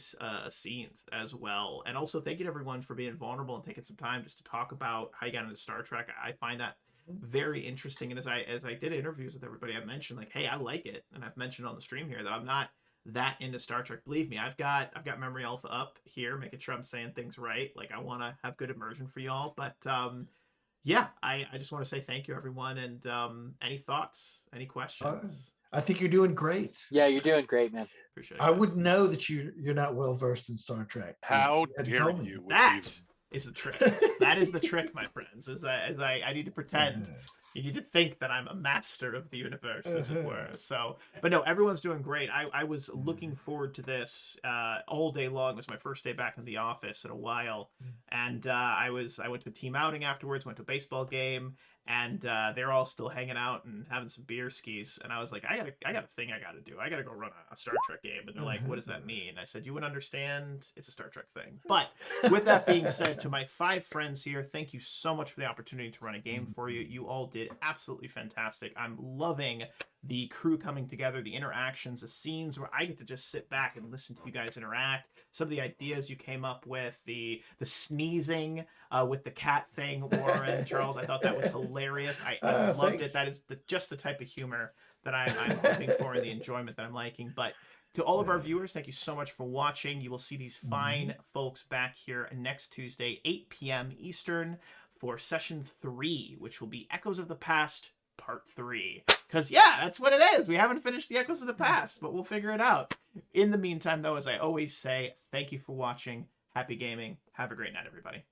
scenes as well. And also thank you to everyone for being vulnerable and taking some time just to talk about how you got into Star Trek. I find that very interesting. And as I did interviews with everybody, I mentioned like, hey, I like it, and I've mentioned on the stream here that I'm not that into Star Trek. Believe me, I've got Memory Alpha up here, making sure I'm saying things right. Like, I want to have good immersion for y'all. But yeah, I just want to say thank you, everyone. And any thoughts, any questions? I think you're doing great. Yeah, you're doing great, man. Appreciate it. I wouldn't know that you're not well versed in Star Trek. How hadn't dare told me. you? With That these... is the trick. That is the trick, my friends. I need to pretend. You need to think that I'm a master of the universe, as it were. So, but no, everyone's doing great. I was looking forward to this all day long. It was my first day back in the office in a while, and I went to a team outing afterwards. Went to a baseball game, and they're all still hanging out and having some beer skis. And I was like, I got a thing I got to do. I got to go run a Star Trek game. And they're like, what does that mean? I said, you would understand. It's a Star Trek thing. But with that being said, to my 5 friends here, thank you so much for the opportunity to run a game for you. You all did absolutely fantastic. I'm loving the crew coming together, the interactions, the scenes where I get to just sit back and listen to you guys interact. Some of the ideas you came up with, the sneezing with the cat thing, Warren, Charles, I thought that was hilarious. I loved it. That is just the type of humor that I'm hoping for and the enjoyment that I'm liking. But To all of our viewers, thank you so much for watching. You will see these fine folks back here next Tuesday, 8 p.m. Eastern, for session 3, which will be Echoes of the Past Part 3. Because, yeah, that's what it is. We haven't finished the Echoes of the Past, but we'll figure it out. In the meantime, though, as I always say, thank you for watching. Happy gaming. Have a great night, everybody.